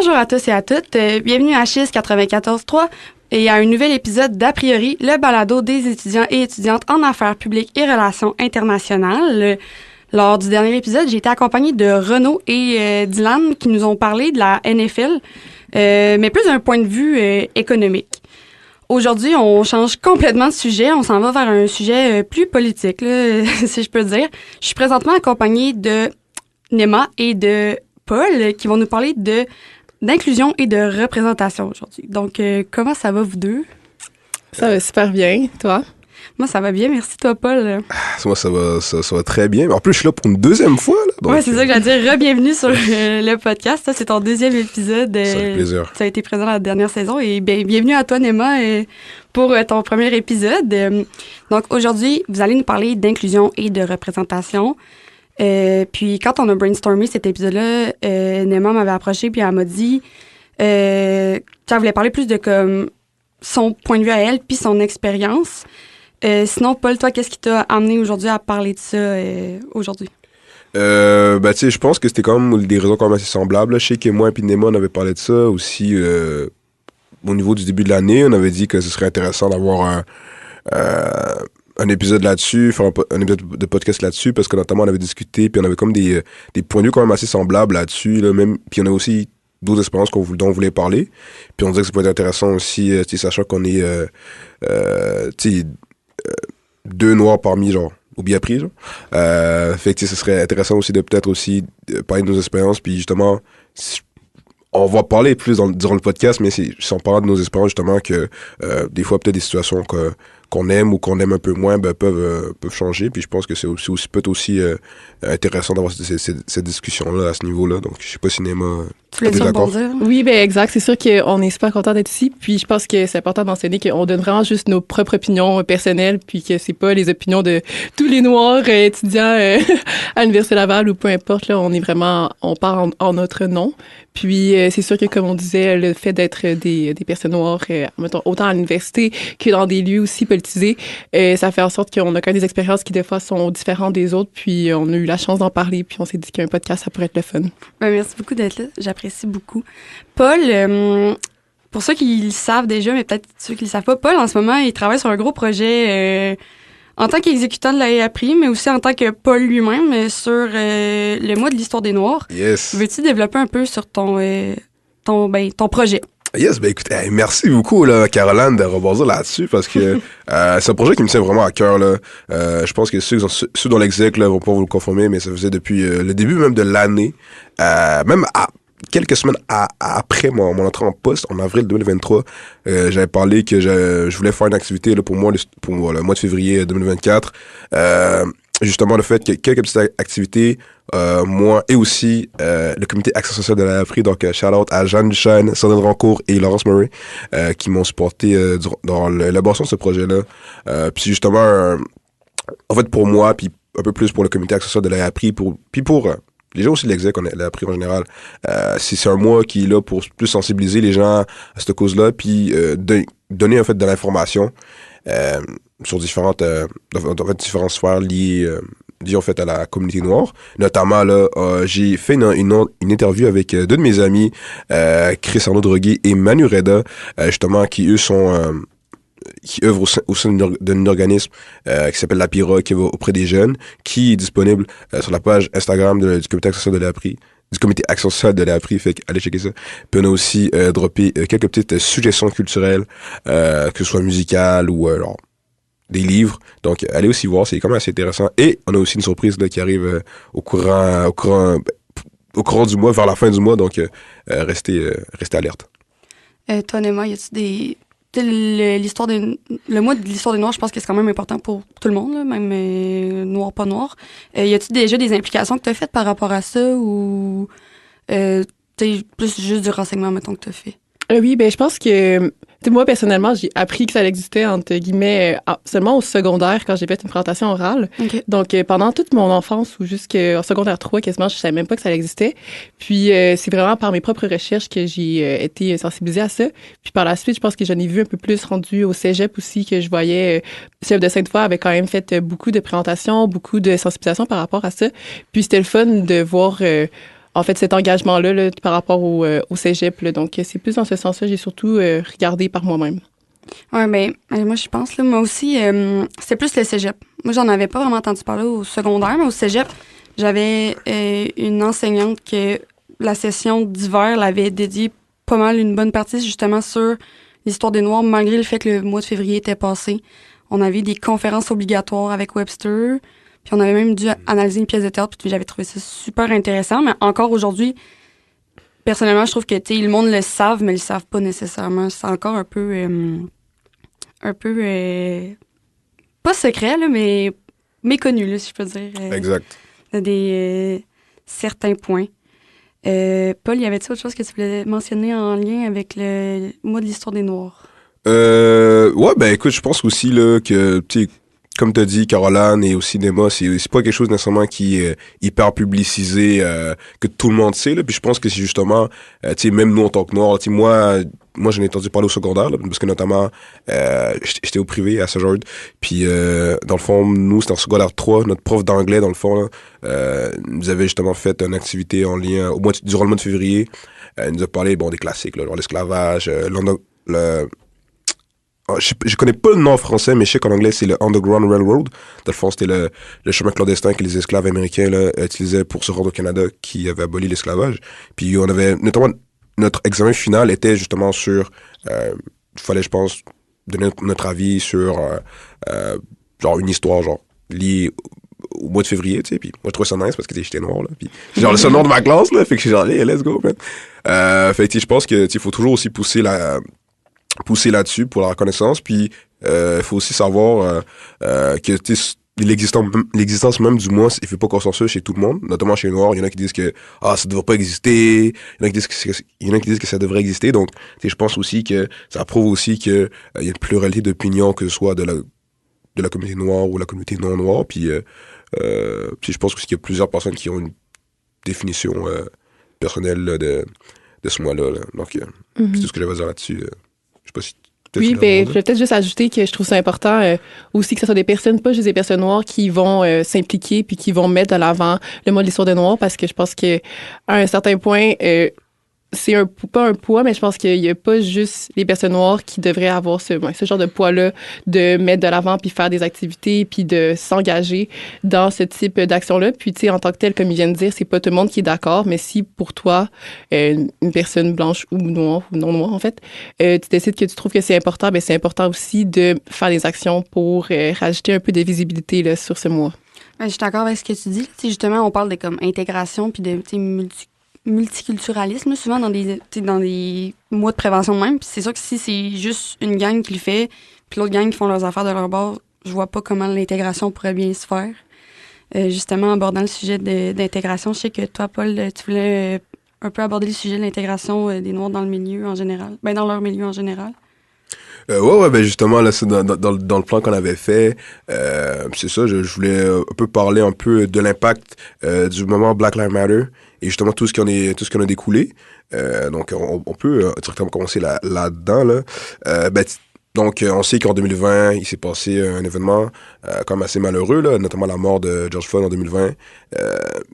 Bonjour à tous et à toutes. Bienvenue à CHIS 94.3 et à un nouvel épisode d'A priori, le balado des étudiants et étudiantes en affaires publiques et relations internationales. Lors du dernier épisode, j'ai été accompagnée de Renaud et Dylan qui nous ont parlé de la NFL, mais plus d'un point de vue économique. Aujourd'hui, on change complètement de sujet. On s'en va vers un sujet plus politique, là, si je peux dire. Je suis présentement accompagnée de Nema et de Paul qui vont nous parler d'inclusion et de représentation aujourd'hui. Donc, comment ça va, vous deux? Ça va super bien. Toi? Moi, ça va bien. Merci, toi, Paul. Moi, ça va très bien. En plus, je suis là pour une deuxième fois. Oui, c'est ça que j'allais dire. Re-bienvenue sur le podcast. Ça, c'est ton deuxième épisode. Ça fait plaisir. Tu as été présent la dernière saison. Et bienvenue à toi, Nema, pour ton premier épisode. Donc, aujourd'hui, vous allez nous parler d'inclusion et de représentation. Puis quand on a brainstormé cet épisode-là, Nema m'avait approché puis elle m'a dit qu'elle voulait parler plus de comme son point de vue à elle puis son expérience. Sinon, Paul, toi, qu'est-ce qui t'a amené aujourd'hui à parler de ça aujourd'hui? Tu sais, je pense que c'était quand même des raisons quand même assez semblables. Je sais que moi et Nema, on avait parlé de ça aussi au niveau du début de l'année. On avait dit que ce serait intéressant d'avoir un épisode là-dessus, faire un épisode de podcast là-dessus, parce que notamment on avait discuté, puis on avait comme des points de vue quand même assez semblables là-dessus, là, même, puis on a aussi d'autres expériences dont on voulait parler, puis on disait que ça pourrait être intéressant aussi, sachant qu'on est, deux noirs parmi, genre, ou bien pris, genre. Fait que ce serait intéressant aussi de peut-être aussi parler de nos expériences, puis justement, on va parler plus durant le podcast, mais c'est en parlant de nos expériences, justement, que des fois, peut-être des situations qu'on aime ou qu'on aime un peu moins peuvent changer. Puis je pense que peut être aussi intéressant d'avoir cette discussion-là à ce niveau-là. Donc, je sais pas si Nema est d'accord. Oui, ben exact. C'est sûr qu'on est super content d'être ici. Puis je pense que c'est important de mentionner qu'on donne vraiment juste nos propres opinions personnelles, puis que c'est pas les opinions de tous les Noirs étudiants à l'Université Laval ou peu importe. Là, on parle en notre nom. Puis c'est sûr que, comme on disait, le fait d'être des personnes noires, mettons, autant à l'université que dans des lieux aussi politisés, ça fait en sorte qu'on a quand même des expériences qui, des fois, sont différentes des autres. Puis on a eu la chance d'en parler. Puis on s'est dit qu'un podcast, ça pourrait être le fun. Ben, merci beaucoup d'être là. J'apprécie beaucoup. Paul, pour ceux qui le savent déjà, mais peut-être ceux qui le savent pas, Paul, en ce moment, il travaille sur un gros projet en tant qu'exécutant de la APRI, mais aussi en tant que Paul lui-même sur le mois de l'histoire des Noirs. Yes. Veux-tu développer un peu sur ton projet? Yes, ben écoute, merci beaucoup, là, Caroline, de rebondir là-dessus, parce que c'est un projet qui me tient vraiment à cœur, là. Je pense que ceux dans l'exec, là, vont pouvoir vous le confirmer, mais ça faisait depuis le début même de l'année, même quelques semaines après mon entrée en poste, en avril 2023, j'avais parlé que je voulais faire une activité là, pour le mois de février 2024. Justement, le fait que quelques petites activités, moi et aussi le comité Action sociale de la APRI, donc shout-out à Jeanne Duchesne, Sandrine Rancourt et Laurence Murray, qui m'ont supporté dans l'élaboration de ce projet-là. Puis justement, en fait, pour moi, puis un peu plus pour le comité Action sociale de la APRI, puis pour les gens aussi de l'exec, on l'a appris en général. C'est un mois qui est là pour plus sensibiliser les gens à cette cause-là, puis donner en fait de l'information sur différentes sphères liées en fait à la communauté noire. Notamment là, j'ai fait une interview avec deux de mes amis, Chris Arnaud Droguet et Manu Reda, justement qui eux sont qui œuvre au sein d'un organisme qui s'appelle La Pira, qui va auprès des jeunes, qui est disponible sur la page Instagram du comité Action sociale de l'APRI, du comité Action sociale de l'APRI, fait allez checker ça. Puis on a aussi droppé quelques petites suggestions culturelles, que ce soit musicales ou alors des livres. Donc allez aussi voir, c'est quand même assez intéressant. Et on a aussi une surprise là, qui arrive au courant du mois, vers la fin du mois, donc restez alerte. Toi, Nema, y a-tu le mois de l'histoire des Noirs, je pense que c'est quand même important pour tout le monde, là, même noir, pas noir. Y a-tu déjà des implications que tu as faites par rapport à ça ou plus juste du renseignement, mettons, que tu as fait? Oui, ben je pense que moi, personnellement, j'ai appris que ça existait, entre guillemets, seulement au secondaire, quand j'ai fait une présentation orale. Okay. Donc, pendant toute mon enfance, ou jusqu'au secondaire 3, quasiment, je savais même pas que ça existait. Puis, c'est vraiment par mes propres recherches que j'ai été sensibilisée à ça. Puis, par la suite, je pense que j'en ai vu un peu plus rendu au cégep aussi, que je voyais, Cégep de Sainte-Foy avait quand même fait beaucoup de présentations, beaucoup de sensibilisation par rapport à ça. Puis, c'était le fun de voir en fait, cet engagement-là là, par rapport au cégep. Là. Donc, c'est plus dans ce sens-là. J'ai surtout regardé par moi-même. Oui, ben, moi, je pense, là, moi aussi, c'est plus le cégep. Moi, j'en avais pas vraiment entendu parler au secondaire, mais au cégep, j'avais une enseignante que la session d'hiver l'avait dédiée pas mal une bonne partie, justement, sur l'histoire des Noirs, malgré le fait que le mois de février était passé. On avait des conférences obligatoires avec Webster, puis on avait même dû analyser une pièce de théâtre, puis j'avais trouvé ça super intéressant, mais encore aujourd'hui, personnellement, je trouve que, le monde le savent, mais ils le savent pas nécessairement. C'est encore un peu pas secret, là, mais méconnu, là, si je peux dire. Exact. Des certains points. Paul, y avait-il autre chose que tu voulais mentionner en lien avec le mois de l'histoire des Noirs? Ouais, ben écoute, je pense aussi là que, tu sais, comme t'as dit, Caroline et aussi Nemo, c'est pas quelque chose nécessairement qui est hyper publicisé, que tout le monde sait, là. Puis je pense que c'est justement, tu sais, même nous en tant que Noirs, tu sais, moi j'en ai entendu parler au secondaire, là, parce que notamment, j'étais au privé à Saint-Georges. Puis, dans le fond, nous, c'était en secondaire 3, notre prof d'anglais, dans le fond, là, nous avait justement fait une activité en lien, durant le mois de février. Il nous a parlé, bon, des classiques, là, genre l'esclavage, je connais pas le nom français, mais je sais qu'en anglais, c'est le Underground Railroad. Dans le fond, c'était le chemin clandestin que les esclaves américains là, utilisaient pour se rendre au Canada, qui avait aboli l'esclavage. Puis on avait, notamment, notre examen final était justement sur, fallait, je pense, donner notre avis sur, genre, une histoire, genre, liée au mois de février, tu sais. Puis moi, je trouvais ça nice parce que j'étais noir, là. Puis j'ai genre le seul nom de ma classe, là. Fait que je suis genre, hey, let's go, man. Fait que, je pense que, il faut toujours aussi pousser là-dessus pour la reconnaissance, puis il faut aussi savoir que l'existence même du mois, il fait pas consensus chez tout le monde, notamment chez les Noirs. Il y en a qui disent que ça devrait pas exister, il y en a qui disent que ça devrait exister. Donc je pense aussi que ça prouve aussi que il y a une pluralité d'opinions, que ce soit de la communauté noire ou la communauté non noire. Puis je pense aussi qu'il y a plusieurs personnes qui ont une définition personnelle là, de ce mois-là. Là. Donc c'est tout ce que j'avais à dire là-dessus. Je sais pas si... Oui, ben, je vais peut-être juste ajouter que je trouve ça important aussi que ce soit des personnes, pas juste des personnes noires, qui vont s'impliquer puis qui vont mettre de l'avant le mois de l'histoire des Noirs, parce que je pense qu'à un certain point, c'est pas un poids, mais je pense qu'il y a pas juste les personnes noires qui devraient avoir ce genre de poids-là, de mettre de l'avant puis faire des activités puis de s'engager dans ce type d'action-là. Puis, tu sais, en tant que tel, comme ils viennent de dire, c'est pas tout le monde qui est d'accord, mais si pour toi, une personne blanche ou noire, ou non noire, en fait, tu décides que tu trouves que c'est important, ben c'est important aussi de faire des actions pour rajouter un peu de visibilité là, sur ce mois. Je suis d'accord avec ce que tu dis. Justement, on parle de comme intégration puis de multiculturalisme, souvent dans des mois de prévention même. Puis c'est sûr que si c'est juste une gang qui le fait, puis l'autre gang qui font leurs affaires de leur bord, je vois pas comment l'intégration pourrait bien se faire. Justement, en abordant le sujet d'intégration, je sais que toi, Paul, tu voulais un peu aborder le sujet de l'intégration des Noirs dans le milieu en général, dans leur milieu en général. Ouais, ben justement, là, c'est dans le plan qu'on avait fait, c'est ça, je voulais un peu parler un peu de l'impact du mouvement Black Lives Matter et justement tout ce qui en a découlé. Donc, on peut directement commencer là-dedans, là. Donc, on sait qu'en 2020, il s'est passé un événement quand même assez malheureux, là, notamment la mort de George Floyd en 2020. Et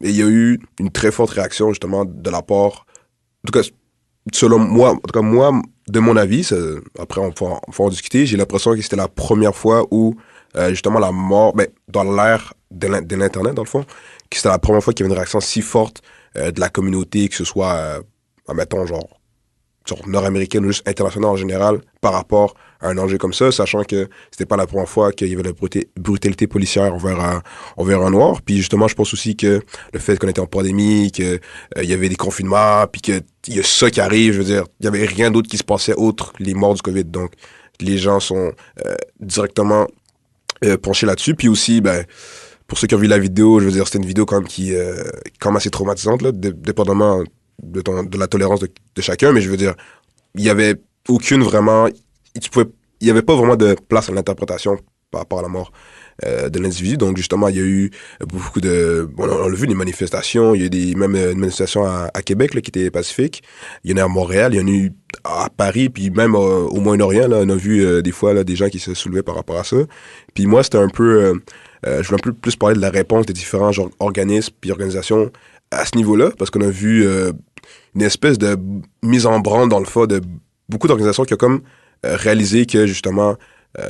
il y a eu une très forte réaction, justement, de la part... En tout cas, selon moi, de mon avis, après on va en discuter, j'ai l'impression que c'était la première fois où, justement, la mort... dans l'ère de l'Internet, dans le fond, que c'était la première fois qu'il y avait une réaction si forte de la communauté, que ce soit, admettons, genre nord-américaine ou juste internationale en général, par rapport à un enjeu comme ça, sachant que c'était pas la première fois qu'il y avait la brutalité policière envers un noir. Puis justement, je pense aussi que le fait qu'on était en pandémie, qu'il y avait des confinements, puis qu'il y a ça qui arrive, je veux dire, il y avait rien d'autre qui se passait autre les morts du COVID. Donc, les gens sont directement penchés là-dessus. Puis aussi, pour ceux qui ont vu la vidéo, je veux dire, c'était une vidéo quand même assez traumatisante, là, dépendamment de la tolérance de chacun, mais je veux dire, il y avait aucune vraiment... Il y avait pas vraiment de place à l'interprétation par rapport à la mort de l'individu. Donc, justement, il y a eu beaucoup de... on l'a vu, des manifestations. Il y a eu même une manifestation à Québec là, qui était pacifique. Il y en a à Montréal, il y en a eu à Paris, puis même au Moyen-Orient. Là, on a vu des fois là, des gens qui se soulevaient par rapport à ça. Puis moi, c'était un peu... je voulais un peu plus parler de la réponse des différents organismes puis organisations à ce niveau-là, parce qu'on a vu une espèce de mise en branle dans le fond de beaucoup d'organisations qui ont comme réalisé que, justement,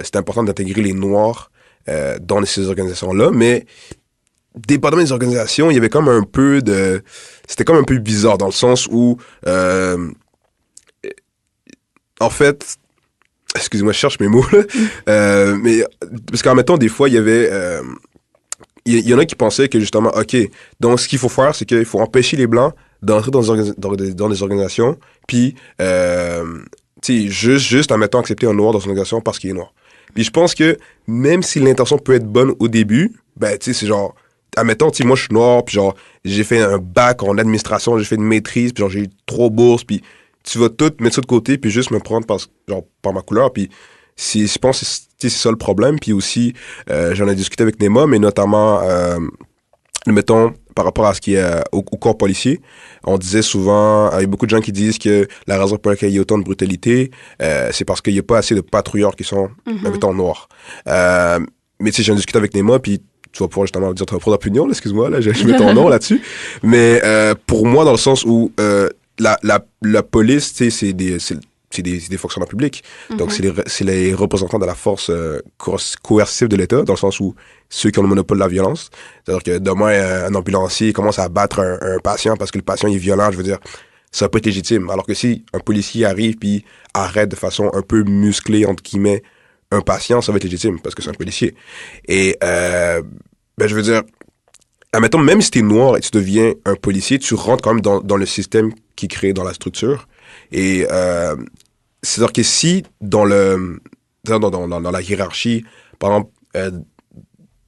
c'était important d'intégrer les Noirs dans ces organisations-là, mais dépendamment des organisations, il y avait comme un peu de... C'était comme un peu bizarre, dans le sens où, en fait... Excusez-moi, je cherche mes mots, là. Mais, parce qu'en mettant, des fois, il y avait... Il y en a qui pensaient que, justement, OK, donc ce qu'il faut faire, c'est qu'il faut empêcher les Blancs d'entrer dans des organisations, puis, tu sais, juste en mettant accepter un Noir dans une organisation parce qu'il est Noir. Puis je pense que, même si l'intention peut être bonne au début, ben, tu sais, c'est genre... Admettons, tu sais, moi, je suis Noir, puis genre, j'ai fait un bac en administration, j'ai fait une maîtrise, puis genre, j'ai eu 3 bourses, puis tu vas tout mettre ça de côté, puis juste me prendre par ma couleur, puis je pense que c'est ça le problème. Puis aussi, j'en ai discuté avec Nema, mais notamment, mettons, par rapport à ce qui est au corps policier, on disait souvent, il y a beaucoup de gens qui disent que la raison pour laquelle il y a autant de brutalité, c'est parce qu'il n'y a pas assez de patrouilleurs qui sont, mettons, noirs. Mais tu sais, j'en ai discuté avec Nema, puis tu vas pouvoir justement dire ton propre opinion, là, excuse-moi, là, je mets ton nom là-dessus. Mais pour moi, dans le sens où la police, tu sais, c'est des fonctionnaires publics. Donc, c'est les représentants de la force coercitive de l'État, dans le sens où ceux qui ont le monopole de la violence. C'est-à-dire que demain, un ambulancier commence à battre un patient parce que le patient est violent, je veux dire, ça va pas être légitime. Alors que si un policier arrive puis arrête de façon un peu musclée, entre guillemets, un patient, ça va être légitime parce que c'est un policier. Et, ben, je veux dire, admettons, même si t'es noir et tu deviens un policier, tu rentres quand même dans le système qui est créé dans la structure. Et c'est-à-dire que si dans la hiérarchie, par exemple,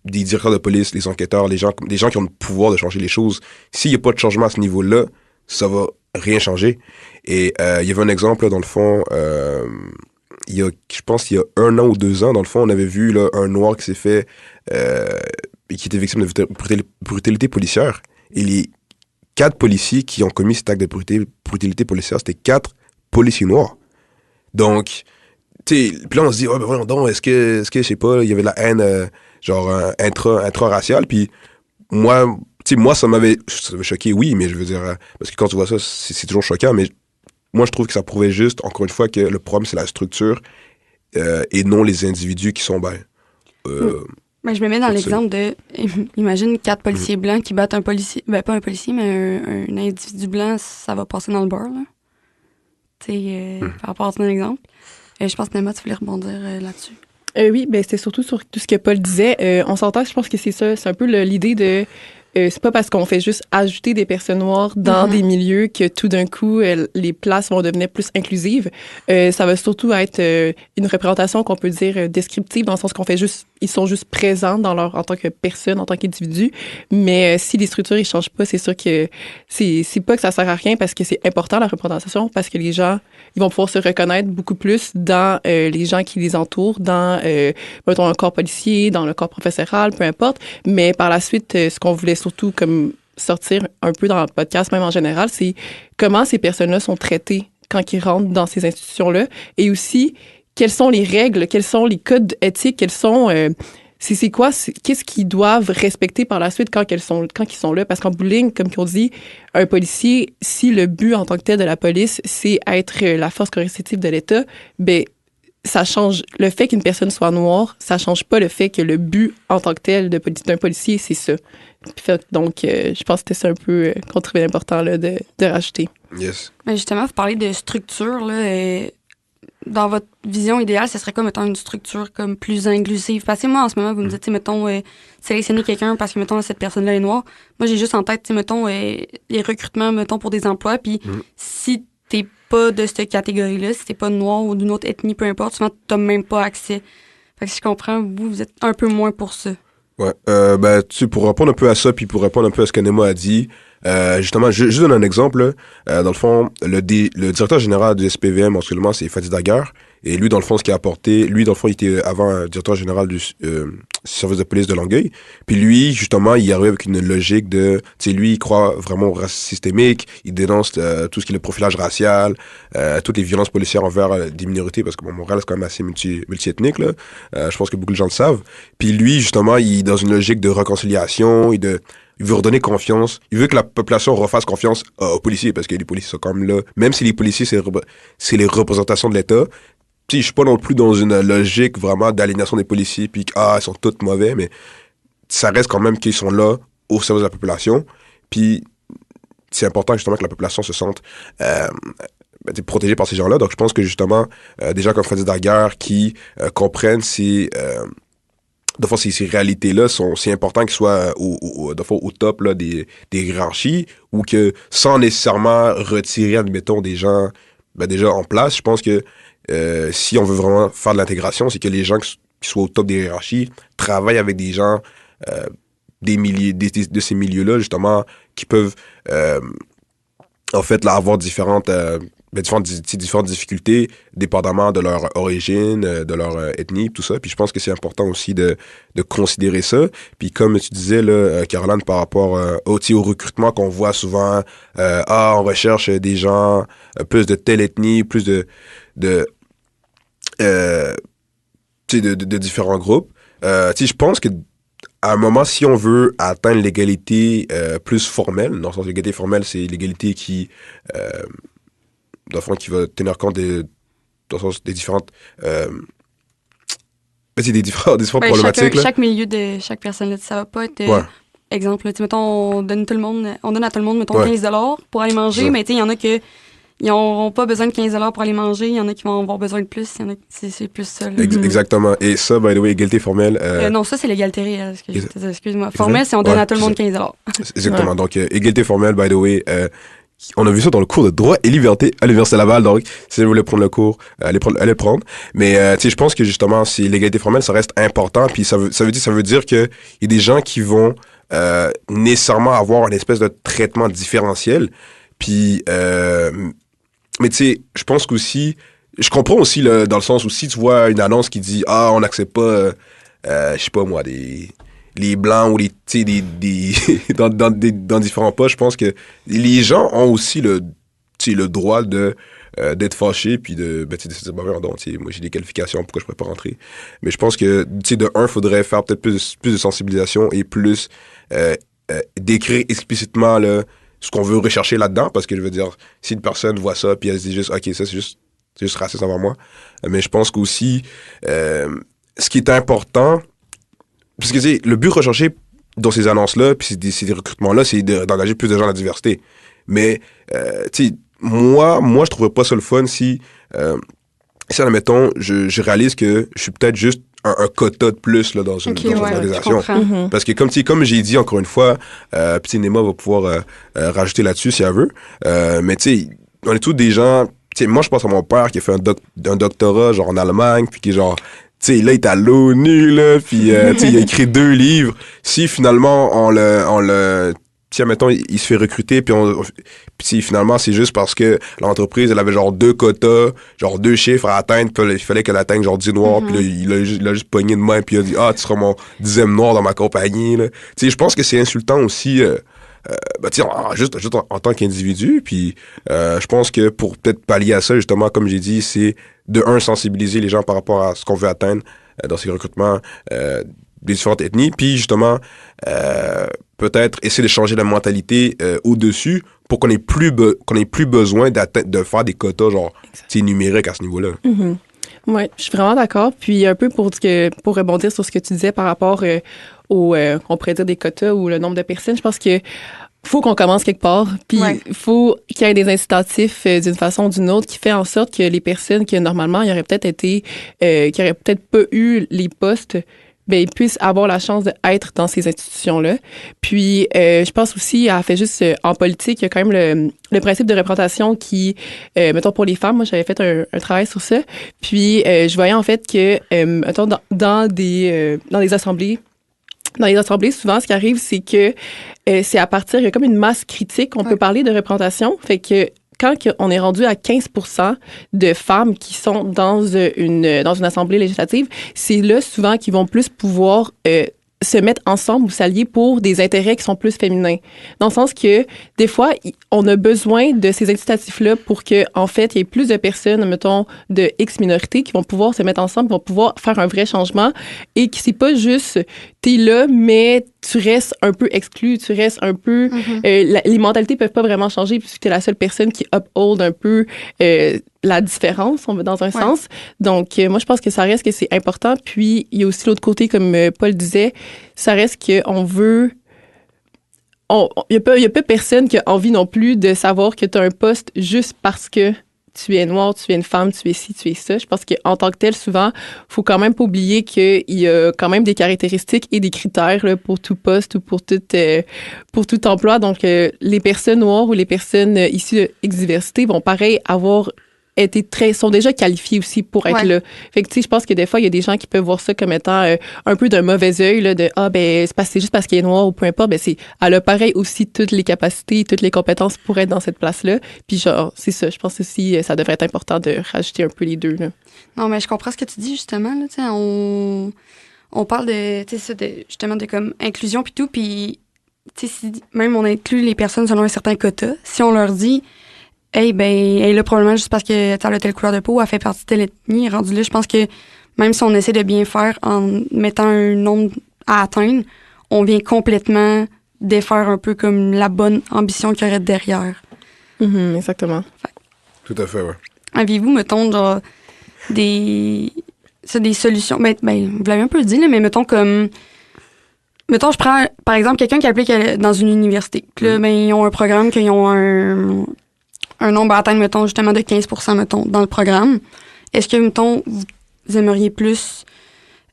des directeurs de police, les enquêteurs, les gens qui ont le pouvoir de changer les choses, s'il n'y a pas de changement à ce niveau-là, ça va rien changer. Et il y avait un exemple, là, dans le fond, je pense qu'il y a 1 an ou 2 ans, dans le fond, on avait vu là, un noir qui s'est fait... qui était victime de brutalité policière. Et les 4 policiers qui ont commis cet acte de brutalité policière, c'était 4 policiers noirs. Donc, tu sais, puis là, on se dit, oh, ben voyons donc, est-ce que je sais pas, il y avait de la haine, genre, intra-raciale, puis moi, tu sais, moi, ça m'avait choqué, oui, mais je veux dire, parce que quand tu vois ça, c'est toujours choquant, mais moi, je trouve que ça prouvait juste, encore une fois, que le problème, c'est la structure et non les individus qui sont, Ben, je me mets dans l'exemple de, imagine 4 policiers blancs qui battent un policier, ben pas un policier, mais un individu blanc, ça va passer dans le beurre, là. Tu sais, par rapport à ton exemple. Je pense que Nema, tu voulais rebondir là-dessus. Oui, ben c'était surtout sur tout ce que Paul disait. On s'entend, je pense que c'est ça, c'est un peu l'idée de... c'est pas parce qu'on fait juste ajouter des personnes noires dans des milieux que tout d'un coup, les places vont devenir plus inclusives. Ça va surtout être une représentation qu'on peut dire descriptive, dans le sens qu'on fait juste, ils sont juste présents en tant que personne, en tant qu'individu. Mais si les structures, ils changent pas, c'est sûr que c'est pas que ça sert à rien, parce que c'est important, la représentation, parce que les gens, ils vont pouvoir se reconnaître beaucoup plus dans les gens qui les entourent, dans, mettons, un corps policier, dans le corps professoral, peu importe. Mais par la suite, ce qu'on voulait surtout comme sortir un peu dans le podcast, même en général, c'est comment ces personnes-là sont traitées quand ils rentrent dans ces institutions-là, et aussi quelles sont les règles, quels sont les codes éthiques, quels sont c'est quoi, qu'est-ce qu'ils doivent respecter par la suite quand ils sont là, parce qu'en bout de ligne, comme on dit, un policier, si le but en tant que tel de la police, c'est être la force coercitive de l'État, ben ça change le fait qu'une personne soit noire, ça change pas le fait que le but en tant que tel d'un policier, c'est ça. Donc, je pense que c'était ça un peu qu'on trouvait important là, de rajouter. Yes. Mais justement, vous parlez de structure, là, dans votre vision idéale, ce serait quoi, mettons, une structure comme plus inclusive? Parce que moi, en ce moment, vous me dites, mettons, sélectionner quelqu'un parce que, mettons, cette personne-là est noire. Moi, j'ai juste en tête, mettons, les recrutements, mettons, pour des emplois. Puis si t'es pas de cette catégorie-là, si t'es pas noir ou d'une autre ethnie, peu importe, souvent, t'as même pas accès. Fait que si je comprends, vous êtes un peu moins pour ça. Ouais. Ben, tu sais, pour répondre un peu à ça, puis pour répondre un peu à ce que Nema a dit, justement, je donne un exemple. Dans le fond, le directeur général du SPVM, actuellement, c'est Fadi Daguerre. Et lui, dans le fond, ce qu'il a apporté, lui, dans le fond, il était avant directeur général du service de police de Longueuil. Puis lui, justement, il arrive avec une logique de, tu sais, lui, il croit vraiment au racisme systémique, il dénonce tout ce qui est le profilage racial, toutes les violences policières envers des minorités, parce que bon, Montréal, c'est quand même assez multi-ethnique, là. Je pense que beaucoup de gens le savent. Puis lui, justement, il est dans une logique de réconciliation et il veut redonner confiance. Il veut que la population refasse confiance aux policiers, parce que les policiers sont comme là. Même si les policiers, c'est les représentations de l'État. Puis je suis pas non plus dans une logique vraiment d'aliénation des policiers, puis ils sont tous mauvais, mais ça reste quand même qu'ils sont là au service de la population. Puis c'est important justement que la population se sente protégée par ces gens-là. Donc je pense que justement, des gens comme Freddy Daguerre qui comprennent ces réalités-là c'est important qu'ils soient au top là, des hiérarchies, ou que sans nécessairement retirer, admettons, des gens déjà en place, je pense que si on veut vraiment faire de l'intégration, c'est que les gens qui soient au top des hiérarchies travaillent avec des gens de ces milieux-là, justement, qui peuvent en fait là, avoir différentes difficultés, dépendamment de leur origine, de leur ethnie, tout ça. Puis je pense que c'est important aussi de considérer ça. Puis comme tu disais, là, Caroline, par rapport au recrutement qu'on voit souvent, on recherche des gens plus de telle ethnie, plus de différents groupes. Je pense que à un moment, si on veut atteindre l'égalité plus formelle, dans le sens l'égalité formelle, c'est l'égalité qui dans le fond, qui va tenir compte des différentes des différentes problématiques. Chaque milieu de chaque personne, là, ça va pas être exemple, là, mettons, on donne à tout le monde, mettons, 15 $ pour aller manger, mais il y en a qui n'auront pas besoin de 15 $ pour aller manger, il y en a qui vont avoir besoin de plus, il y en a c'est plus ça. Exactement. Et ça, by the way, égalité formelle... non, ça, c'est l'égalité réelle, excuse-moi. Formelle, c'est on donne à tout le monde 15 $. Exactement. Donc, égalité formelle, by the way, on a vu ça dans le cours de droit et liberté à l'Université Laval. Donc, si vous voulez prendre le cours, allez le prendre. Mais, je pense que justement, si l'égalité formelle, ça reste important. Puis ça veut dire que il y a des gens qui vont nécessairement avoir une espèce de traitement différentiel. Puis, mais tu sais, je pense qu'aussi, je comprends aussi dans le sens où si tu vois une annonce qui dit on n'accepte pas, je sais pas moi, les blancs ou dans différents postes, je pense que les gens ont aussi le droit d'être fâchés, puis de dire moi j'ai des qualifications, pourquoi je pourrais pas rentrer. Mais je pense que faudrait faire peut-être plus de sensibilisation et plus décrire explicitement là, ce qu'on veut rechercher là-dedans, parce que je veux dire, si une personne voit ça puis elle se dit juste ok, ça c'est juste raciste envers moi, mais je pense qu'aussi ce qui est important, parce que le but recherché dans ces annonces-là puis ces recrutements-là, c'est d'engager plus de gens à la diversité. Mais moi je trouverais pas ça le fun si admettons, je réalise que je suis peut-être juste un quota de plus là, dans une organisation. Parce que comme j'ai dit encore une fois, puis Néma va pouvoir rajouter là-dessus si elle veut, mais on est tous des gens, moi je pense à mon père qui a fait un doctorat genre en Allemagne, puis qui est genre, là il est à l'ONU, là, puis il a écrit 2 livres. Si finalement on le mettons, il se fait recruter, puis finalement, c'est juste parce que l'entreprise, elle avait genre 2 quotas, genre 2 chiffres à atteindre, puis il fallait qu'elle atteigne genre 10 noirs, puis là, il a juste pogné de main, puis il a dit « tu seras mon 10e noir dans ma compagnie. » Je pense que c'est insultant aussi, juste en tant qu'individu, puis je pense que pour peut-être pallier à ça, justement, comme j'ai dit, c'est de sensibiliser les gens par rapport à ce qu'on veut atteindre dans ces recrutements des différentes ethnies, puis justement peut-être essayer de changer la mentalité au-dessus pour qu'on ait plus besoin de faire des quotas genre numériques à ce niveau-là. Mm-hmm. Oui, je suis vraiment d'accord. Puis un peu pour rebondir sur ce que tu disais par rapport on pourrait dire des quotas ou le nombre de personnes, je pense que faut qu'on commence quelque part, puis il faut qu'il y ait des incitatifs d'une façon ou d'une autre qui fait en sorte que les personnes qui normalement qui auraient peut-être pas eu les postes, ils puissent avoir la chance d'être dans ces institutions-là. Puis, je pense aussi, en politique, il y a quand même le principe de représentation qui, mettons, pour les femmes, moi, j'avais fait un travail sur ça. Puis, je voyais en fait que, mettons, dans des assemblées, souvent, ce qui arrive, c'est que c'est à partir, il y a comme une masse critique, on peut parler de représentation. Fait que quand on est rendu à 15% de femmes qui sont dans une assemblée législative, c'est là souvent qu'ils vont plus pouvoir se mettre ensemble ou s'allier pour des intérêts qui sont plus féminins. Dans le sens que, des fois, on a besoin de ces incitatifs-là pour que, en fait, il y ait plus de personnes, mettons, de X minorités qui vont pouvoir se mettre ensemble, qui vont pouvoir faire un vrai changement et que c'est pas juste, t'es là, mais tu restes un peu exclu, tu restes un peu... les mentalités peuvent pas vraiment changer puisque t'es la seule personne qui uphold un peu la différence, on va dans un sens. Donc, moi, je pense que ça reste que c'est important. Puis, il y a aussi l'autre côté, comme Paul disait, ça reste qu'on veut... Il y a pas personne qui a envie non plus de savoir que tu as un poste juste parce que tu es noire, tu es une femme, tu es ci, tu es ça. Je pense qu'en tant que tel, souvent, faut quand même pas oublier qu'il y a quand même des caractéristiques et des critères là, pour tout poste ou pour tout emploi. Donc, les personnes noires ou les personnes issues de X-diversité vont pareil avoir sont déjà qualifiés aussi pour être là. Fait que, tu sais, je pense que des fois, il y a des gens qui peuvent voir ça comme étant un peu d'un mauvais œil, là, de, c'est juste parce qu'elle est noire ou peu importe, elle a pareil aussi toutes les capacités, toutes les compétences pour être dans cette place-là. Puis, genre, c'est ça. Je pense aussi, ça devrait être important de rajouter un peu les deux, là. Non, mais je comprends ce que tu dis, justement, là, tu sais, on parle de, tu sais, justement, de comme inclusion puis tout, puis, tu sais, si même on inclut les personnes selon un certain quota, si on leur dit, elle est là probablement juste parce que elle a telle couleur de peau, elle fait partie de telle ethnie. Rendu là, je pense que même si on essaie de bien faire en mettant un nombre à atteindre, on vient complètement défaire un peu comme la bonne ambition qu'il y aurait derrière. Exactement. Tout à fait, ouais. Aviez-vous, mettons, genre, des solutions? Vous l'avez un peu dit, là, mais mettons, je prends, par exemple, quelqu'un qui applique dans une université. Là, ils ont un programme, qu'ils ont un nombre à atteindre, mettons, justement de 15%, mettons, dans le programme. Est-ce que, mettons, vous aimeriez plus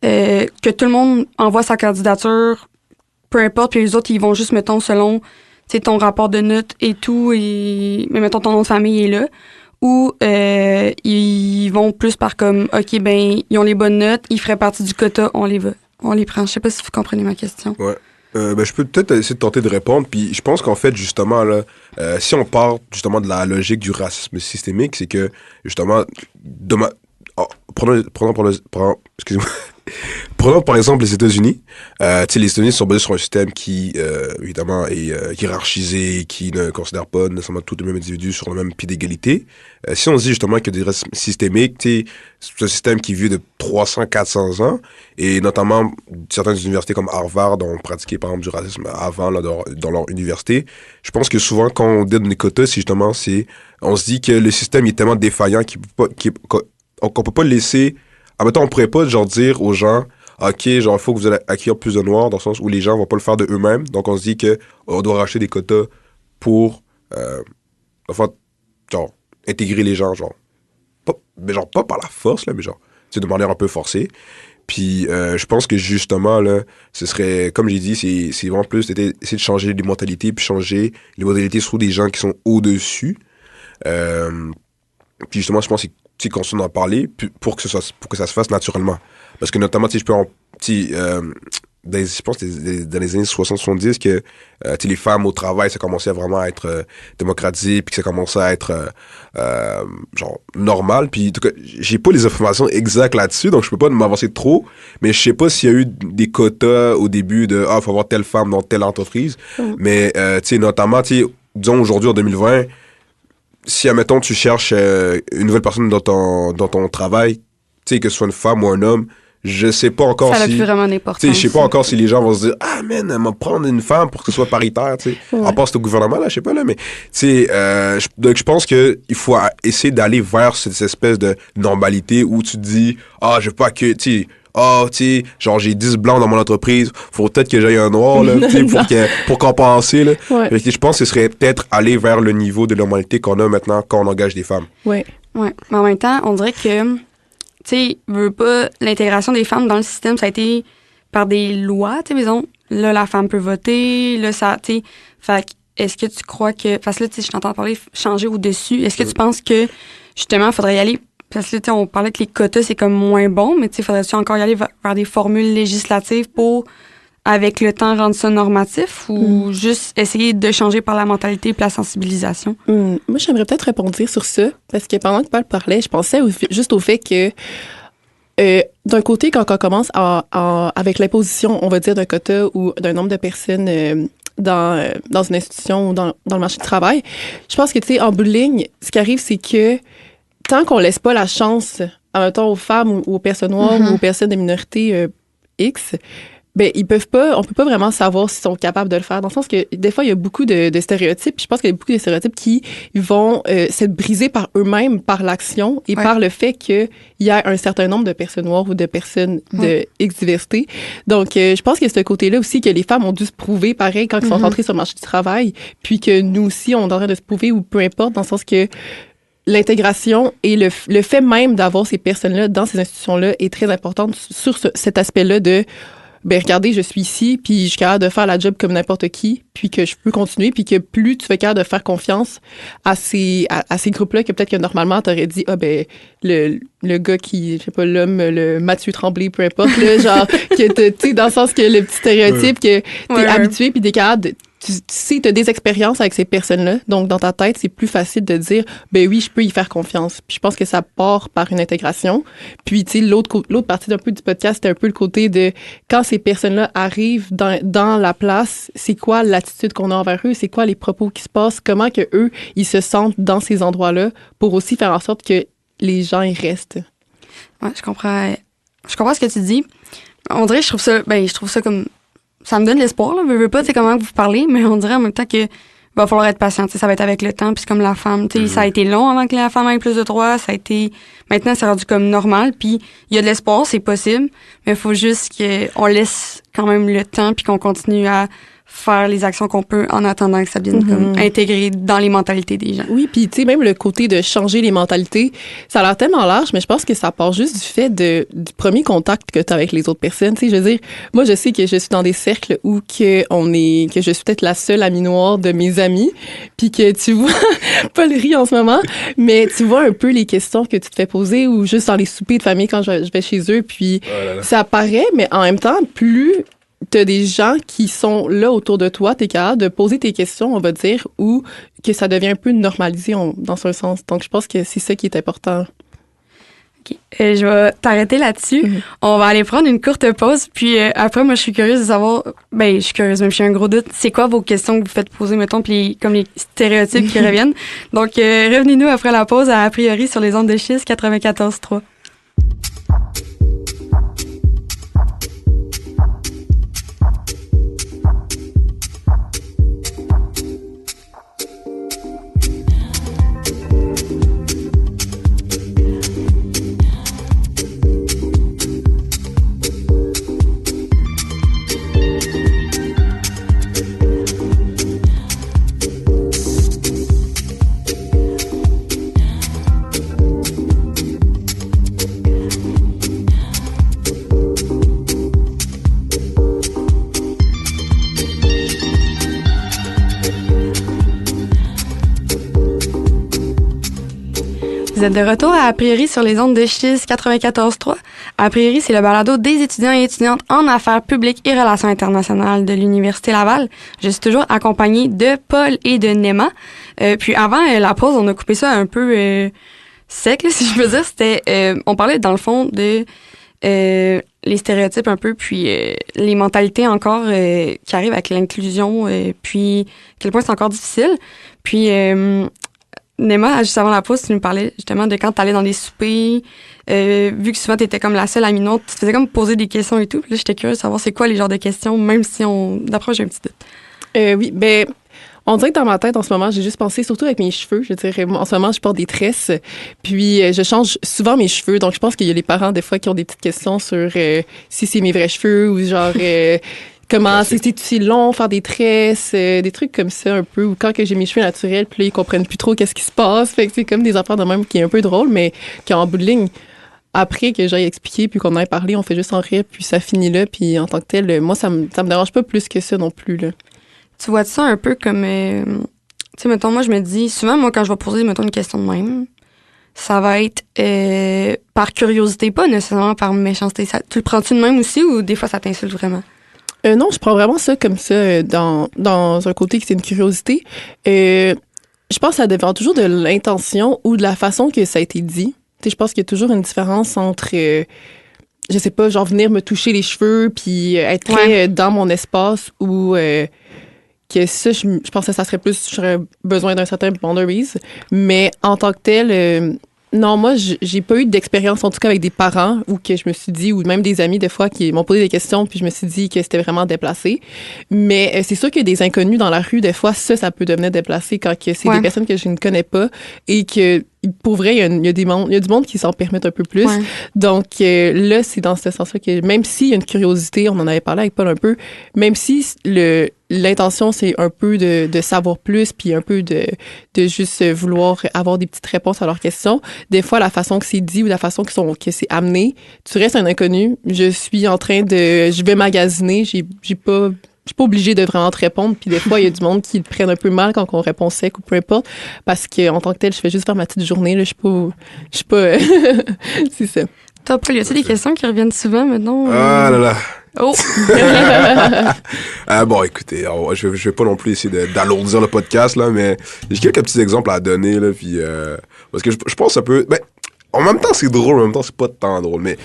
que tout le monde envoie sa candidature, peu importe, puis les autres, ils vont juste, mettons, selon, tu sais, ton rapport de notes et tout, mais mettons, ton nom de famille est là, ou ils vont plus par comme, OK, ils ont les bonnes notes, ils feraient partie du quota, on les prend. Je sais pas si vous comprenez ma question. Ouais. Je peux peut-être essayer de tenter de répondre. Puis je pense qu'en fait, justement, là, si on part justement de la logique du racisme systémique, c'est que, justement, excusez-moi. Prenons par exemple les États-Unis. Les États-Unis sont basés sur un système qui, évidemment, est hiérarchisé, qui ne considère pas nécessairement tous les mêmes individus sur le même pied d'égalité. Si on dit justement qu'il y a des racismes systémiques, c'est un système qui vit de 300-400 ans, et notamment certaines universités comme Harvard ont pratiqué par exemple du racisme avant là, dans leur université. Je pense que souvent quand on donne des quotas, on se dit que le système est tellement défaillant qu'on peut pas le laisser. Mettons, on pourrait pas genre dire aux gens, OK, genre, il faut que vous allez acquérir plus de noirs, dans le sens où les gens vont pas le faire de eux-mêmes. Donc, on se dit que on doit racheter des quotas pour, genre, intégrer les gens, genre, pas par la force, là, mais genre, de manière un peu forcée. Puis, je pense que justement, là, ce serait, comme j'ai dit, c'est vraiment plus essayer de changer les mentalités, puis changer les modalités sur des gens qui sont au-dessus. Puis, justement, je pense que c'est qu'on en parler pour que ça se fasse naturellement. Parce que notamment, je peux je pense que dans les années 60-70 que les femmes au travail, ça commençait vraiment à être démocratisé, puis que ça commençait à être genre normal. Puis en tout cas, j'ai pas les informations exactes là-dessus, donc je peux pas m'avancer trop, mais je sais pas s'il y a eu des quotas au début de faut avoir telle femme dans telle entreprise. Mais notamment, disons aujourd'hui en 2020, si, admettons, tu cherches une nouvelle personne dans ton travail, que ce soit une femme ou un homme, je sais pas encore ça n'a plus vraiment d'importance. Je sais pas encore si les gens vont se dire, man, elle va prendre une femme pour que ce soit paritaire, À part c'est au gouvernement, là, je sais pas, là, mais, donc je pense que il faut essayer d'aller vers cette espèce de normalité où tu te dis, je veux pas que, genre, j'ai 10 blancs dans mon entreprise, faut peut-être que j'aille un noir, là, pour compenser, là. Ouais. Je pense que ce serait peut-être aller vers le niveau de normalité qu'on a maintenant quand on engage des femmes. Ouais. Mais en même temps, on dirait que, veut pas, l'intégration des femmes dans le système, ça a été par des lois, disons, là, la femme peut voter, là, ça, fait est-ce que tu crois que, parce que là, je t'entends parler changer au-dessus, est-ce que tu penses que, justement, il faudrait y aller. Parce que, on parlait que les quotas, c'est comme moins bon, mais, faudrait-tu encore y aller vers des formules législatives pour avec le temps, rendre ça normatif ou juste essayer de changer par la mentalité et la sensibilisation? Moi, j'aimerais peut-être répondre sur ça, parce que pendant que Paul parlait, je pensais juste au fait que d'un côté, quand on commence avec l'imposition, on va dire, d'un quota ou d'un nombre de personnes dans une institution ou dans le marché du travail, je pense que, tu sais, en bout de ligne, ce qui arrive, c'est que tant qu'on laisse pas la chance, mettons, aux femmes ou aux personnes noires ou aux personnes de minorité X, ben on peut pas vraiment savoir s'ils sont capables de le faire, dans le sens que des fois il y a beaucoup de stéréotypes, puis je pense qu'il y a beaucoup de stéréotypes qui vont s'être brisés par eux-mêmes, par l'action et par le fait qu'il y a un certain nombre de personnes noires ou de personnes de X diversité. Donc je pense que c'est ce côté-là aussi que les femmes ont dû se prouver pareil quand ils sont rentrées sur le marché du travail, puis que nous aussi on est en train de se prouver, ou peu importe, dans le sens que l'intégration et le fait même d'avoir ces personnes-là dans ces institutions-là est très importante sur cet aspect-là de ben regardez, je suis ici, puis je suis capable de faire la job comme n'importe qui, puis que je peux continuer, puis que plus tu fais capable de faire confiance à ces groupes-là, que peut-être que normalement, t'aurais dit, ah ben, le gars qui, je sais pas, l'homme, le Mathieu Tremblay, peu importe, là, genre, que tu sais, dans le sens que le petit stéréotype, que t'es habitué, puis t'es capable de... Tu sais, tu as des expériences avec ces personnes-là. Donc, dans ta tête, c'est plus facile de dire, ben oui, je peux y faire confiance. Puis je pense que ça part par une intégration. Puis, tu sais, l'autre partie d'un peu du podcast, c'était un peu le côté de quand ces personnes-là arrivent dans la place, c'est quoi l'attitude qu'on a envers eux? C'est quoi les propos qui se passent? Comment que eux, ils se sentent dans ces endroits-là pour aussi faire en sorte que les gens y restent? Ouais, je comprends ce que tu dis. On dirait, je trouve ça comme... Ça me donne l'espoir, là. Je veux pas, tu sais, comment vous parlez, mais on dirait en même temps que va falloir être patient, tu sais, ça va être avec le temps, puis c'est comme la femme, tu sais, ça a été long avant que la femme ait plus de droits, maintenant c'est rendu comme normal, puis il y a de l'espoir, c'est possible, mais il faut juste qu'on laisse quand même le temps, puis qu'on continue à faire les actions qu'on peut en attendant que ça devienne comme intégré dans les mentalités des gens. Oui, puis tu sais, même le côté de changer les mentalités, ça a l'air tellement large, mais je pense que ça part juste du fait du premier contact que tu as avec les autres personnes. Tu sais, je veux dire, moi, je sais que je suis dans des cercles où que je suis peut-être la seule amie noire de mes amis, puis que tu vois, Paul rit en ce moment, mais tu vois un peu les questions que tu te fais poser, ou juste dans les soupers de famille quand je vais chez eux, puis ça apparaît, mais en même temps, plus t'as des gens qui sont là autour de toi, t'es capable de poser tes questions, on va dire, ou que ça devient un peu normalisé dans un sens. Donc, je pense que c'est ça qui est important. OK. Je vais t'arrêter là-dessus. On va aller prendre une courte pause, puis après, moi, je suis curieuse de savoir, je suis curieuse, même, je suis un gros doute, c'est quoi vos questions que vous faites poser, mettons, puis comme les stéréotypes qui reviennent. Donc, revenez-nous après la pause, a priori, sur les ondes de schiste 94.3. Vous êtes de retour à priori sur les ondes de schiste 94.3. A priori, c'est le balado des étudiants et étudiantes en affaires publiques et relations internationales de l'Université Laval. Je suis toujours accompagnée de Paul et de Nema. Puis avant la pause, on a coupé ça un peu sec, là, si je veux dire. C'était, on parlait dans le fond de les stéréotypes un peu, puis les mentalités encore qui arrivent avec l'inclusion, puis à quel point c'est encore difficile. Puis Nema, juste avant la pause, tu nous parlais justement de quand tu allais dans des soupers, vu que souvent tu étais comme la seule amie noire, tu te faisais comme poser des questions et tout. Puis là, j'étais curieuse de savoir c'est quoi les genres de questions, même si d'après, j'ai un petit doute. Oui, on dirait que dans ma tête, en ce moment, j'ai juste pensé, surtout avec mes cheveux, je dirais, en ce moment, je porte des tresses, puis je change souvent mes cheveux, donc je pense qu'il y a les parents, des fois, qui ont des petites questions sur si c'est mes vrais cheveux, ou genre... comment c'est si long, faire des tresses, des trucs comme ça un peu, ou quand que j'ai mes cheveux naturels, puis là, ils comprennent plus trop qu'est-ce qui se passe. Fait que c'est comme des affaires de même qui est un peu drôle, mais qui en bout de ligne, après que j'aille expliquer, puis qu'on ait parlé, on fait juste en rire, puis ça finit là, puis en tant que tel, moi, ça me dérange pas plus que ça non plus, là. Tu vois ça un peu comme... tu sais, mettons, moi, je me dis... Souvent, moi, quand je vais poser, mettons, une question de même, ça va être par curiosité, pas nécessairement par méchanceté. Tu le prends-tu de même aussi, ou des fois, ça t'insulte vraiment? Non, je prends vraiment ça comme ça dans un côté qui c'est une curiosité. Je pense que ça dépend toujours de l'intention ou de la façon que ça a été dit. Tu sais, je pense qu'il y a toujours une différence entre, je sais pas, genre venir me toucher les cheveux puis être très dans mon espace ou que ça, je pense que ça serait plus, j'aurais besoin d'un certain boundaries. Mais en tant que tel, non, moi, j'ai pas eu d'expérience, en tout cas avec des parents, ou que je me suis dit, ou même des amis, des fois, qui m'ont posé des questions, puis je me suis dit que c'était vraiment déplacé. Mais c'est sûr que des inconnus dans la rue, des fois, ça peut devenir déplacé quand que c'est des personnes que je ne connais pas et que, pour vrai, il y a du monde qui s'en permettent un peu plus. Ouais. Donc, là, c'est dans ce sens-là que, même s'il y a une curiosité, on en avait parlé avec Paul un peu, même si l'intention, c'est un peu de savoir plus, puis un peu de juste vouloir avoir des petites réponses à leurs questions. Des fois, la façon que c'est dit ou la façon que c'est amené, tu restes un inconnu. Je vais magasiner, je suis pas obligée de vraiment te répondre. Puis des fois, il y a du monde qui le prennent un peu mal quand on répond sec ou peu importe. Parce qu'en tant que tel, je fais juste faire ma petite journée. Là, je suis pas c'est ça. Toi, Paul, y a-t-il des questions qui reviennent souvent maintenant? Ah là là. Oh! Bon, écoutez, je vais pas non plus essayer d'alourdir le podcast, là, mais j'ai quelques petits exemples à donner, là, puis parce que je pense que ça peut... Ben, en même temps, c'est drôle, en même temps, c'est pas tant drôle, mais...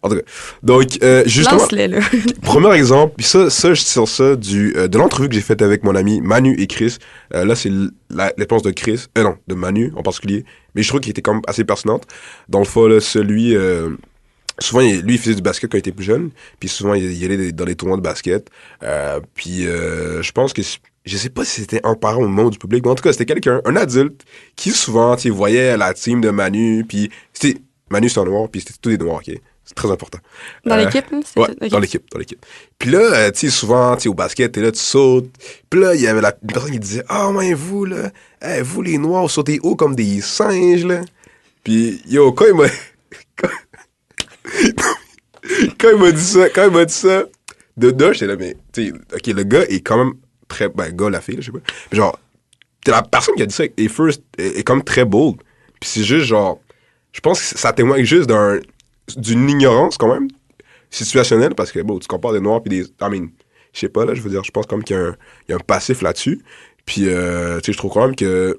En tout cas, donc, justement... Lance-les, là. Premier exemple, puis ça, je tire ça de l'entrevue que j'ai faite avec mon ami Manu et Chris. Là, c'est la réponse de Chris, non, de Manu en particulier, mais je trouve qu'il était quand même assez pertinente. Dans le fond, là, celui... souvent, lui, il faisait du basket quand il était plus jeune, puis souvent, il allait dans les tournois de basket. Puis, je pense que... Je sais pas si c'était un parent ou non du public, mais en tout cas, c'était quelqu'un, un adulte, qui souvent, tu sais, voyait la team de Manu, puis c'était... Manu, c'est un noir, puis c'était tous des noirs, OK? C'est très important. Dans l'équipe, hein? Ouais, okay. dans l'équipe. Puis là, tu sais, souvent, tu sais, au basket, t'es là, tu sautes. Puis là, il y avait une personne qui disait « Ah, mais vous, là, vous, les noirs, vous sautez haut comme des singes, là. » Puis, yo, quand il m'a... quand il m'a dit ça, de j'étais là, mais, tu sais, OK, le gars est quand même très... Ben, gars, la fille, là, je sais pas. Mais genre, la personne qui a dit ça est quand même très bold. Puis c'est juste, genre, je pense que ça témoigne juste d'une ignorance, quand même, situationnelle, parce que, bon, tu compares des noirs puis des... je sais pas, là, je veux dire, je pense quand même qu'il y a un passif là-dessus. Puis, tu sais, je trouve quand même que...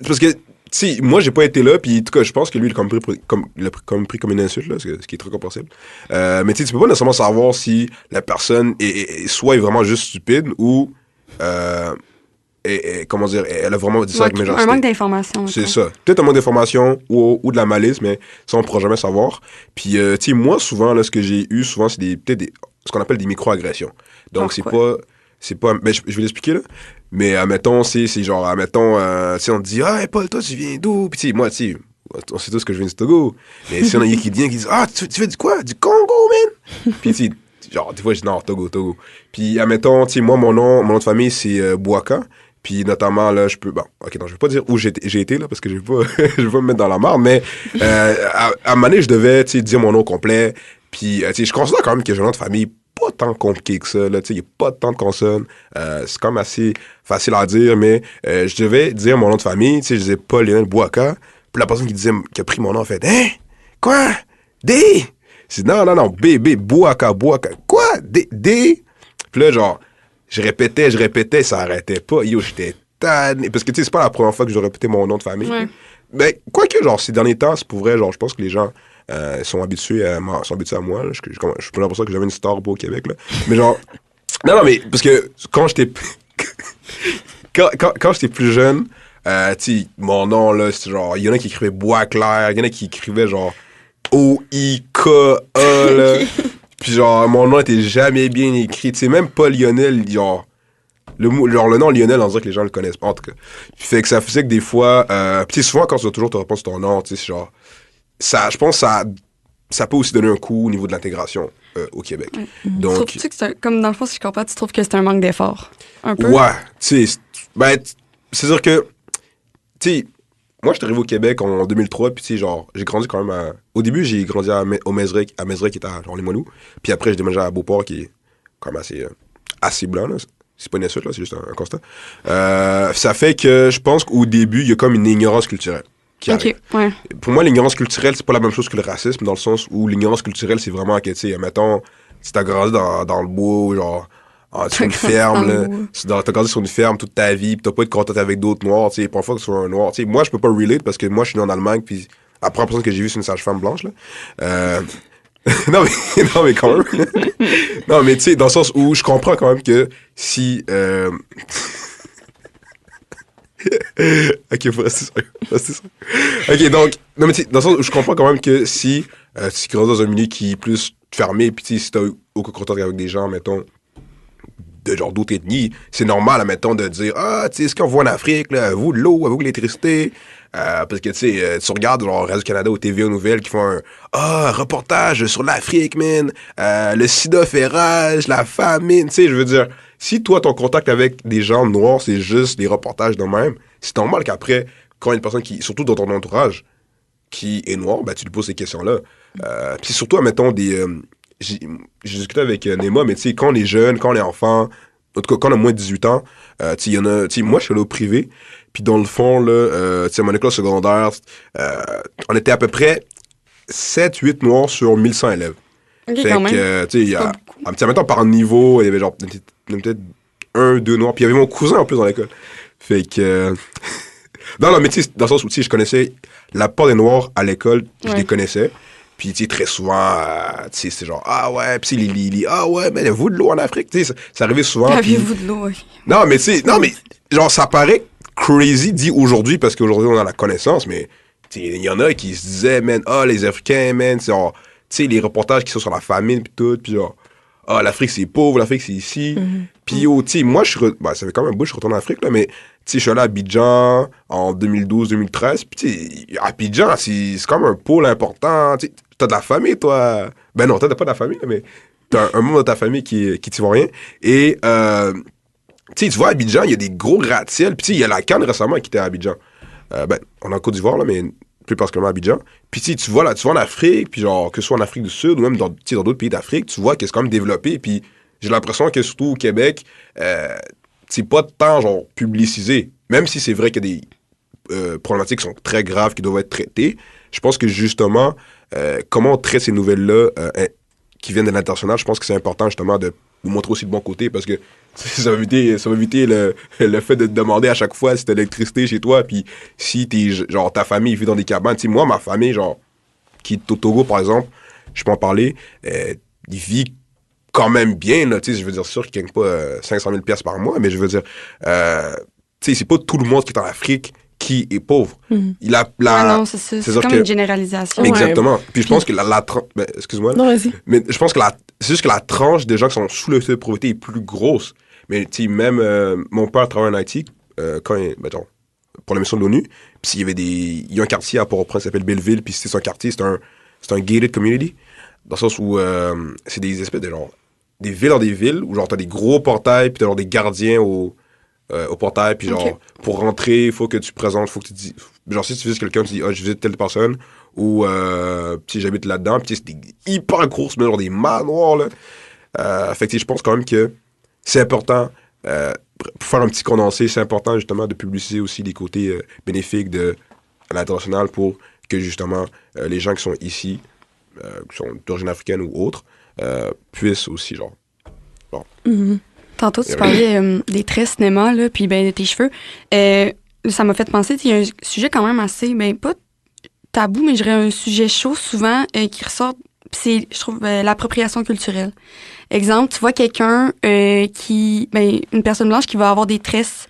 Parce que, tu sais, moi, j'ai pas été là, puis en tout cas, je pense que lui, il l'a pris comme une insulte, là, ce qui est très compréhensible. Mais tu sais, tu peux pas nécessairement savoir si la personne est vraiment juste stupide ou... comment dire, elle a vraiment dit ça avec méchanceté. Un manque d'information. C'est ça. Peut-être un manque d'information ou de la malice, mais ça, on ne pourra jamais savoir. Puis, tu sais, moi, souvent, là, ce que j'ai eu, souvent, c'est ce qu'on appelle des micro-agressions. Donc, c'est pas... Ben, je vais l'expliquer, là. Mais, admettons, c'est genre, admettons, tu sais, on te dit « Ah, hey, Paul, toi, tu viens d'où? » Puis, tu sais, moi, tu sais, on sait tous que je viens du Togo. Mais si on a qui vient, qui dit « Ah, tu fais du quoi? Du Congo, man? » Puis, tu sais, genre, des fois, je dis « Non, Togo. » Puis, admettons, tu sais, moi, mon nom de famille, c'est Bouaka. Puis notamment, là, je peux... Bon, OK, non, je vais pas dire où j'ai été, là, parce que je vais pas me mettre dans la marde, mais à un moment donné, je devais, tu sais, dire mon nom complet. Puis, tu sais, je considère quand même que j'ai un nom de famille pas tant compliqué que ça, là, tu sais, il n'y a pas tant de consonnes. C'est quand même assez facile à dire, mais je devais dire mon nom de famille, tu sais, je disais Paul Lionel Bouaka. Puis la personne qui a pris mon nom a fait « Hein? Quoi? D? » C'est non, B, Bouaka. Quoi? D? Puis là, genre... Je répétais, ça arrêtait pas. Yo, j'étais tanné. Parce que, tu sais, c'est pas la première fois que je dois répéter mon nom de famille. Ouais. Mais, quoique, genre, ces derniers temps, c'est pour vrai, genre, je pense que les gens sont habitués à moi. Là. Je suis pas l'impression que j'avais une star au Québec, là. Mais genre... Non, mais, parce que quand j'étais... quand j'étais plus jeune, tu sais, mon nom, là, c'était genre... Il y en a qui écrivaient Bois Clair, il y en a qui écrivaient, genre, O-I-K-A, là. Puis genre, mon nom était jamais bien écrit. Tu sais, même pas Lionel, genre... Le nom Lionel, on dirait que les gens le connaissent pas, en tout cas. Puis fait que ça faisait que des fois... puis souvent, quand tu dois toujours te répondre sur ton nom, tu sais, genre... Ça, je pense que ça peut aussi donner un coup au niveau de l'intégration au Québec. Ouais. Donc... Trouves-tu que comme dans le fond, si je comprends, tu trouves que c'est un manque d'effort? Un peu? Ouais, tu sais... Ben, c'est-à-dire que... Tu sais... Moi, je suis arrivé au Québec en 2003, puis tu sais, genre, j'ai grandi quand même Au début, j'ai grandi à Mézeray, qui était à genre, Limoilou. Puis après, j'ai déménagé à Beauport, qui est quand même assez blanc, là. C'est pas une insulte, là, c'est juste un constat. Ça fait que je pense qu'au début, il y a comme une ignorance culturelle qui arrive. Ouais. Pour moi, l'ignorance culturelle, c'est pas la même chose que le racisme, dans le sens où l'ignorance culturelle, c'est vraiment que, tu sais, mettons... Tu si t'as grandi dans le bois, genre, sur une ferme, là, t'as grandi sur une ferme toute ta vie, pis t'as pas eu de contact avec d'autres noirs, tu sais, parfois que tu sois un noir. Tu sais, moi, je peux pas relate parce que moi, je suis né en Allemagne, puis la première personne que j'ai vue, c'est une sage-femme blanche, là. non, mais quand même. Non, mais tu sais, dans le sens où je comprends quand même que si... Ok, faut rester sérieux. Ok, donc, non, mais tu sais, dans le sens où je comprends quand même que si tu grandis dans un milieu qui est plus fermé, puis tu sais, si t'as aucun contact avec des gens, mettons, de genre d'autres ethnies, c'est normal, mettons, de dire, ah, tu sais, ce qu'on voit en Afrique, là, vous de l'eau, vous de l'électricité, parce que, tu sais, tu regardes, genre, Radio-Canada ou TVA Nouvelles qui font un reportage sur l'Afrique, man, le sida fait rage, la famine, tu sais, je veux dire, si toi, ton contact avec des gens noirs, c'est juste des reportages de même, c'est normal qu'après, quand il y a une personne qui, surtout dans ton entourage, qui est noir, ben, tu lui poses ces questions-là. Puis surtout, admettons, j'ai discuté avec Nema, mais tu sais, quand on est jeune, quand on est enfant, en tout cas, quand on a moins de 18 ans, tu sais, il y en a, tu sais, moi, je suis allé au privé, puis dans le fond, là, tu sais, à mon école secondaire, on était à peu près 7-8 noirs sur 1100 élèves. OK, Fait quand même. que, tu sais, il y a, mettons, par niveau, il y avait genre, peut-être 1-2 noirs, puis il y avait mon cousin en plus dans l'école. Fait que, non, mais tu sais, dans le sens où, tu sais, je connaissais la part des noirs à l'école, je les connaissais. Puis, tu sais, très souvent, tu sais, c'est genre, ah ouais, puis ah ouais, mais vous de l'eau en Afrique, tu sais, ça arrivait souvent. Aviez-vous de l'eau, oui. Non, mais tu sais, genre, ça paraît crazy dit aujourd'hui parce qu'aujourd'hui, on a la connaissance, mais, tu sais, il y en a qui se disaient, man, les Africains, man, c'est genre, tu sais, les reportages qui sont sur la famine, puis tout, puis genre, l'Afrique, c'est pauvre, l'Afrique, c'est ici. Puis, tu sais, moi, ça fait quand même un bout, je suis retourné en Afrique, là, mais, tu sais, je suis allé à Abidjan en 2012-2013, puis, tu sais, Abidjan, c'est comme un pôle important, tu sais, t'as de la famille, toi. Ben non, t'as pas de la famille, mais t'as un membre de ta famille qui t'y voit rien. Et, tu vois, à Abidjan, il y a des gros gratte-ciel. Puis, tu sais, il y a la Cannes récemment qui était à Abidjan. Ben, on est en Côte d'Ivoire, là, mais plus particulièrement à Abidjan. Puis, tu vois en Afrique, puis genre, que ce soit en Afrique du Sud ou même dans d'autres pays d'Afrique, tu vois que c'est quand même développé. Puis, j'ai l'impression que surtout au Québec, c'est pas tant, genre, publicisé. Même si c'est vrai qu'il y a des problématiques qui sont très graves, qui doivent être traitées. Je pense que justement, comment on traite ces nouvelles-là qui viennent de l'international, je pense que c'est important justement de vous montrer aussi le bon côté parce que ça va éviter le fait de te demander à chaque fois si t'as l'électricité chez toi, puis si genre ta famille vit dans des cabanes. Tu sais, moi, ma famille, genre, qui est au Togo, par exemple, je peux en parler, il vit quand même bien, là, tu sais, je veux dire, sûr qu'il ne gagne pas 500 000 piastres par mois, mais je veux dire, tu sais, c'est pas tout le monde qui est en Afrique qui est pauvre. Il a non, c'est ça. C'est comme une généralisation. Exactement. Ouais. Puis je pense que excuse-moi. Non, vas-y. Mais je pense que c'est juste que la tranche des gens qui sont sous le seuil de pauvreté est plus grosse. Mais tu sais, même mon père travaille en Haïti pour la mission de l'ONU. Puis il y a un quartier à Port-au-Prince qui s'appelle Belleville. Puis c'est son quartier, c'est un gated community. Dans le sens où c'est des espèces de genre des villes dans des villes où genre t'as des gros portails puis t'as genre des gardiens au portail, puis genre, pour rentrer, il faut que tu présentes, faut que tu dis, genre, si tu visites quelqu'un, tu dis, je visite telle personne, ou, puis j'habite là-dedans, puis c'est des hyper grosses, mais genre des manoirs, là. Fait que, je pense quand même que c'est important, pour faire un petit condensé, c'est important, justement, de publiciser aussi les côtés bénéfiques de l'international pour que, justement, les gens qui sont ici, qui sont d'origine africaine ou autre, puissent aussi, genre, bon. Tantôt, tu parlais des traits cinéma, là, puis ben, de tes cheveux. Ça m'a fait penser, il y a un sujet quand même assez, ben pas tabou, mais je dirais un sujet chaud souvent qui ressort, c'est, je trouve, l'appropriation culturelle. Exemple, tu vois quelqu'un une personne blanche qui va avoir des tresses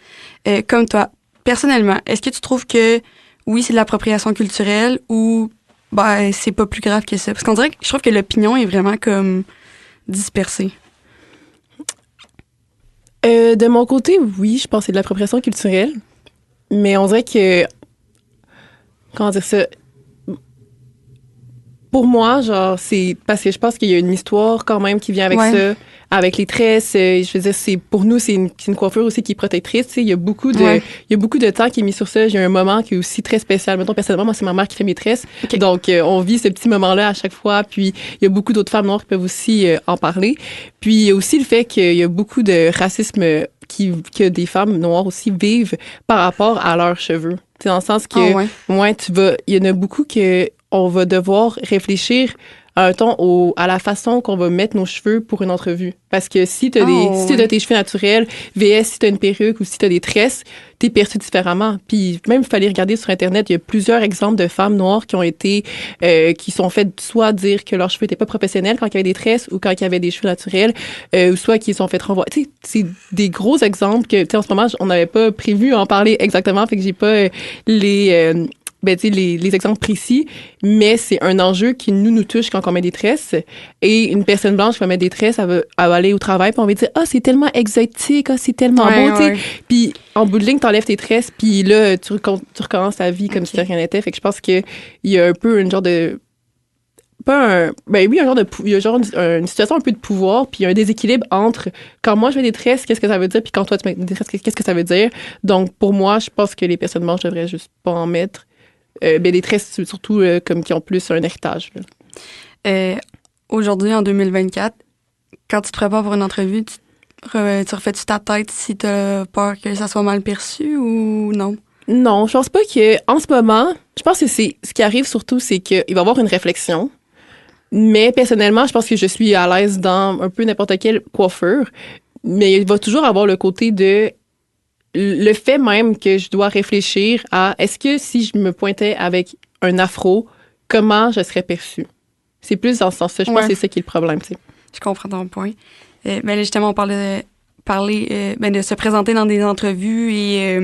comme toi. Personnellement, est-ce que tu trouves que, oui, c'est de l'appropriation culturelle ou, ben, c'est pas plus grave que ça? Parce qu'on dirait que je trouve que l'opinion est vraiment comme dispersée. De mon côté, oui, je pense que c'est de l'appropriation culturelle. Mais on dirait que... Comment dire ça? Pour moi, genre, c'est... Parce que je pense qu'il y a une histoire quand même qui vient avec ça, avec les tresses. Je veux dire, pour nous, c'est une coiffure aussi qui est protectrice. Tu sais, il y a beaucoup de temps qui est mis sur ça. J'ai un moment qui est aussi très spécial. Mettons, personnellement, moi, c'est ma mère qui fait mes tresses. Okay. Donc, on vit ce petit moment-là à chaque fois. Puis, il y a beaucoup d'autres femmes noires qui peuvent aussi en parler. Puis, il y a aussi le fait qu'il y a beaucoup de racisme que des femmes noires aussi vivent par rapport à leurs cheveux. C'est dans le sens que, il y en a beaucoup que on va devoir réfléchir à la façon qu'on va mettre nos cheveux pour une entrevue. Parce que si tu as tes cheveux naturels, VS, si tu as une perruque ou si tu as des tresses, t'es perçu différemment. Puis même, il fallait regarder sur Internet, il y a plusieurs exemples de femmes noires qui sont faites soit dire que leurs cheveux n'étaient pas professionnels quand il y avait des tresses ou quand il y avait des cheveux naturels, ou soit qui sont faites renvoyer. Tu sais, c'est des gros exemples que, tu sais, en ce moment, on n'avait pas prévu en parler exactement, fait que j'ai pas les exemples précis, mais c'est un enjeu qui nous touche quand on met des tresses. Et une personne blanche qui va mettre des tresses, elle va aller au travail, puis on va dire « Ah, c'est tellement exotique, c'est tellement beau, tu sais. » Puis en bout de ligne, t'enlèves tes tresses, puis là, tu recommences ta vie comme si de rien n'était. Fait que je pense qu'il y a un peu une genre de... il y a une situation un peu de pouvoir, puis il y a un déséquilibre entre quand moi je mets des tresses, qu'est-ce que ça veut dire, puis quand toi tu mets des tresses, qu'est-ce que ça veut dire. Donc pour moi, je pense que les personnes blanches devraient juste pas en mettre. Des traits surtout comme qui ont plus un héritage. Aujourd'hui, en 2024, quand tu te prépares pour une entrevue, tu refais-tu ta tête si tu as peur que ça soit mal perçu ou non? Non, je pense pas que en ce moment, je pense que c'est ce qui arrive surtout, c'est qu'il va y avoir une réflexion. Mais personnellement, je pense que je suis à l'aise dans un peu n'importe quelle coiffure. Mais il va toujours avoir le côté de le fait même que je dois réfléchir à est-ce que si je me pointais avec un afro, comment je serais perçue? C'est plus dans ce sens-là. Je pense que c'est ça qui est le problème. Tu sais. Je comprends ton point. Là, justement, on parlait de se présenter dans des entrevues et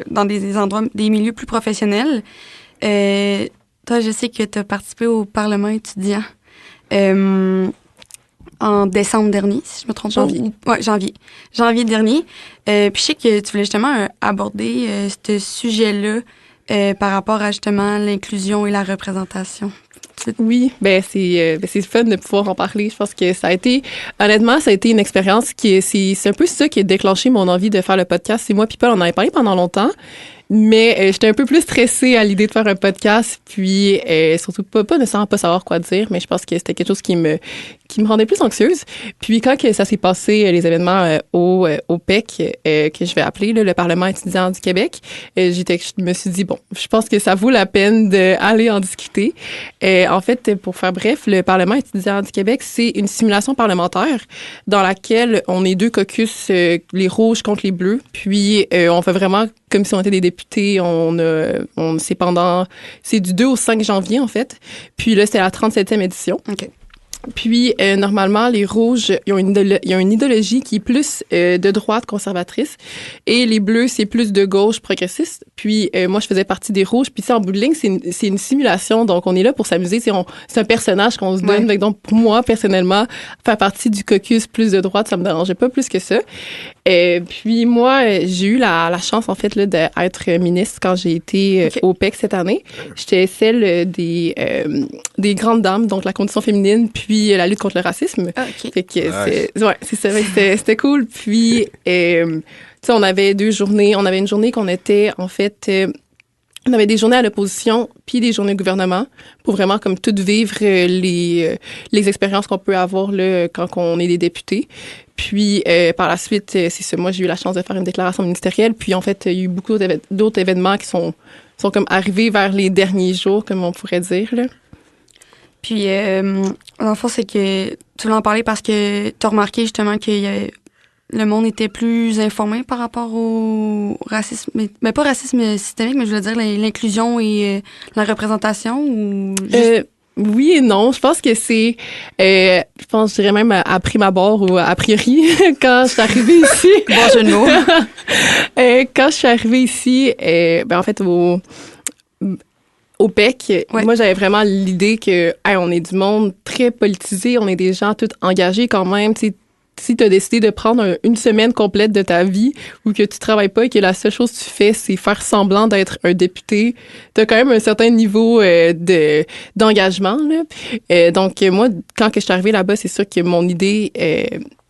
dans des endroits, des milieux plus professionnels. Toi, je sais que tu as participé au Parlement étudiant en décembre dernier, si je me trompe pas. Oui, janvier. Janvier dernier. Puis je sais que tu voulais justement aborder ce sujet-là par rapport à justement l'inclusion et la représentation. Oui, c'est fun de pouvoir en parler. Je pense que honnêtement, ça a été une expérience c'est un peu ça qui a déclenché mon envie de faire le podcast. C'est moi puis Paul, on en avait parlé pendant longtemps. Mais j'étais un peu plus stressée à l'idée de faire un podcast, puis surtout pas nécessairement pas savoir quoi dire, mais je pense que c'était quelque chose qui me rendait plus anxieuse. Puis quand que ça s'est passé, les événements au PEC, que je vais appeler le Parlement étudiant du Québec, je me suis dit, bon, je pense que ça vaut la peine d'aller en discuter. En fait, pour faire bref, le Parlement étudiant du Québec, c'est une simulation parlementaire dans laquelle on est deux caucus, les rouges contre les bleus, puis on fait vraiment comme si on était des députés. C'est du 2 au 5 janvier, en fait. Puis là, c'était la 37e édition. OK. Puis, normalement, les rouges, ils ont une idéologie qui est plus de droite conservatrice et les bleus, c'est plus de gauche progressiste. Puis, moi, je faisais partie des rouges. Puis, en bout de ligne, c'est une simulation. Donc, on est là pour s'amuser. C'est un personnage qu'on se donne. Ouais. Donc, pour moi, personnellement, faire partie du caucus plus de droite, ça me dérangeait pas plus que ça. Puis, moi, j'ai eu la chance, en fait, là, d'être ministre quand j'ai été au PEC cette année. J'étais celle des grandes dames, donc la condition féminine, puis la lutte contre le racisme. Okay. Fait que c'est ça. C'était cool. Puis, tu sais, on avait 2 journées. On avait une journée qu'on était, en fait... on avait des journées à l'opposition puis des journées au gouvernement pour vraiment comme tout vivre les expériences qu'on peut avoir là, quand on est des députés. Puis, par la suite, c'est ça. Moi, j'ai eu la chance de faire une déclaration ministérielle. Puis, en fait, il y a eu beaucoup d'autres événements qui sont comme arrivés vers les derniers jours, comme on pourrait dire, là. Puis, dans le fond, c'est que tu voulais en parler parce que tu as remarqué justement que le monde était plus informé par rapport au racisme, mais pas racisme systémique, mais je veux dire l'inclusion et la représentation ou juste... Oui et non. Je pense que c'est, je dirais même à prime abord ou a priori, quand je suis arrivée ici. Bon jeu de mots. Quand je suis arrivée ici, en fait, au PEC, moi, j'avais vraiment l'idée que on est du monde très politisé, on est des gens tous engagés quand même. Tu sais, si tu as décidé de prendre une semaine complète de ta vie ou que tu travailles pas et que la seule chose que tu fais, c'est faire semblant d'être un député, tu as quand même un certain niveau d'engagement. Là. Donc, moi, quand que je suis arrivée là-bas, c'est sûr que mon idée...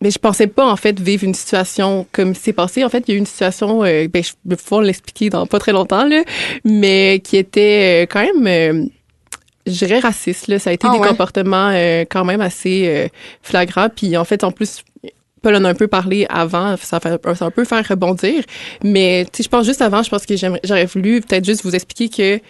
mais je pensais pas, en fait, vivre une situation comme c'est passé. En fait, il y a eu une situation, je vais pouvoir l'expliquer dans pas très longtemps, là, mais qui était quand même... je dirais raciste, là. Ça a été des comportements quand même assez flagrants. Puis en fait, en plus, Paul en a un peu parlé avant, ça peut faire rebondir. Mais tu sais, je pense juste avant, je pense que j'aurais voulu peut-être juste vous expliquer que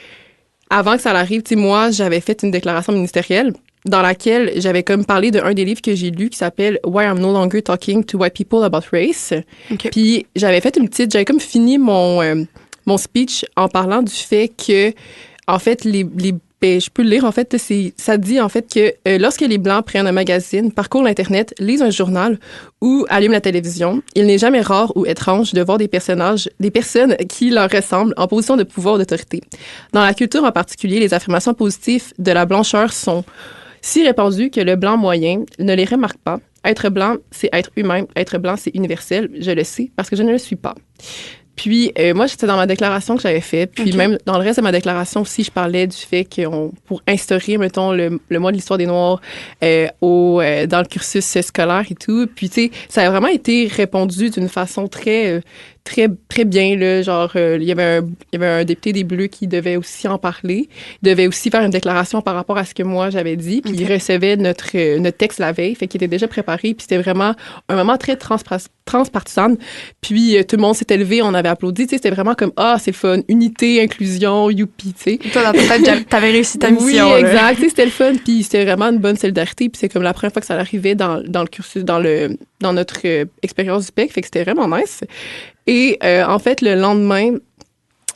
avant que ça arrive, tu sais, moi, j'avais fait une déclaration ministérielle dans laquelle j'avais comme parlé d'un des livres que j'ai lu qui s'appelle Why I'm No Longer Talking to White People About Race. OK. Puis j'avais comme fini mon speech en parlant du fait que, en fait, ben, je peux le lire, en fait, ça dit, en fait, que lorsque les Blancs prennent un magazine, parcourent l'Internet, lisent un journal ou allument la télévision, il n'est jamais rare ou étrange de voir des personnes qui leur ressemblent en position de pouvoir ou d'autorité. Dans la culture en particulier, les affirmations positives de la blancheur sont si répandues que le blanc moyen ne les remarque pas. Être blanc, c'est être humain. Être blanc, c'est universel. Je le sais parce que je ne le suis pas. Puis, moi, c'était dans ma déclaration que j'avais faite. Puis, même dans le reste de ma déclaration aussi, je parlais du fait pour instaurer, mettons, le mois de l'histoire des Noirs dans le cursus scolaire et tout. Puis, tu sais, ça a vraiment été répondu d'une façon très bien, là. Genre, il y avait un député des Bleus qui devait aussi en parler. Il devait aussi faire une déclaration par rapport à ce que moi, j'avais dit. Puis, il recevait notre texte la veille. Fait qu'il était déjà préparé. Puis, c'était vraiment un moment très transpartisan. Puis, tout le monde s'était levé. On avait applaudi. Tu sais, c'était vraiment comme, c'est le fun. Unité, inclusion, youpi, tu sais. Toi, dans ta tête, t'avais réussi ta mission. Oui, exact. Tu sais, c'était le fun. Puis, c'était vraiment une bonne solidarité. Puis, c'est comme la première fois que ça arrivait dans le cursus, dans notre expérience du PEC. Fait que c'était vraiment nice. Et en fait, le lendemain,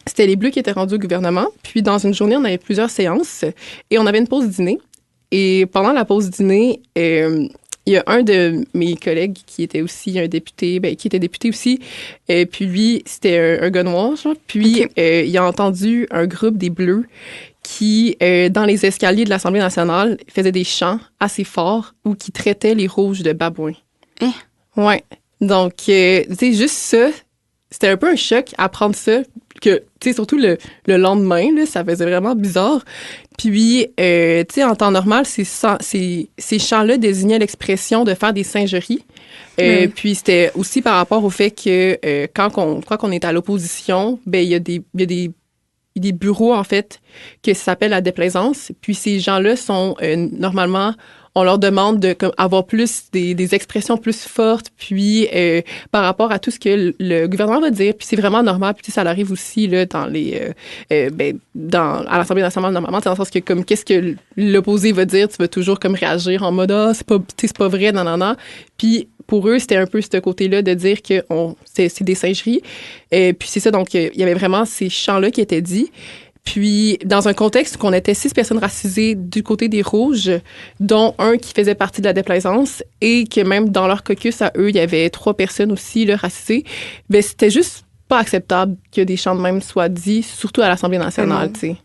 c'était les Bleus qui étaient rendus au gouvernement. Puis dans une journée, on avait plusieurs séances et on avait une pause dîner. Et pendant la pause dîner, il y a un de mes collègues qui était aussi un député, qui était député aussi. Puis lui, c'était un gars noir, genre. Puis il a entendu un groupe des Bleus qui, dans les escaliers de l'Assemblée nationale, faisait des chants assez forts ou qui traitaient les rouges de babouins. Ouais. Donc, tu sais, juste ça, c'était un peu un choc apprendre ça, que, tu sais, surtout le lendemain, là, ça faisait vraiment bizarre. Puis, tu sais, en temps normal, ces chants-là désignaient l'expression de faire des singeries. Puis, c'était aussi par rapport au fait que quand on est à l'opposition, ben il y a des bureaux, en fait, que ça s'appelle la déplaisance. Puis, ces gens-là sont normalement... On leur demande de avoir plus des expressions plus fortes, puis par rapport à tout ce que le gouvernement va dire. Puis c'est vraiment normal. Puis ça arrive aussi là à l'Assemblée nationale normalement, dans le sens que comme qu'est-ce que l'opposé va dire, tu vas toujours comme réagir en mode c'est pas vrai, non. Puis pour eux, c'était un peu ce côté-là de dire que c'est des singeries. Puis c'est ça, donc il y avait vraiment ces chants-là qui étaient dits. Puis, dans un contexte où on était 6 personnes racisées du côté des Rouges, dont un qui faisait partie de la déplaisance, et que même dans leur caucus, à eux, il y avait 3 personnes aussi là, racisées, bien, c'était juste pas acceptable que des chants de même soient dits, surtout à l'Assemblée nationale, tu sais.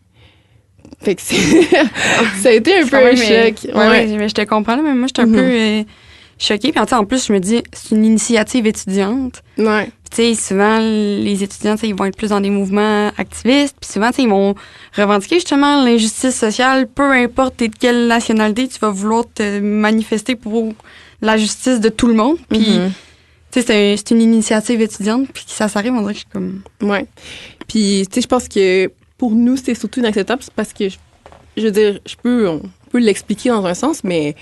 Fait que ça a été un peu un choc. Ouais, mais je te comprends, là, mais moi, j'étais un peu choquée. Puis en plus, je me dis, c'est une initiative étudiante. Ouais. Tu sais, souvent, les étudiants, ils vont être plus dans des mouvements activistes. Puis souvent, ils vont revendiquer justement l'injustice sociale. Peu importe t'es de quelle nationalité, tu vas vouloir te manifester pour la justice de tout le monde. Puis, tu sais, c'est une initiative étudiante. Puis ça s'arrive, on dirait que je suis comme... Ouais. Puis, tu sais, je pense que pour nous, c'est surtout inacceptable parce que, je veux dire, on peut l'expliquer dans un sens, mais...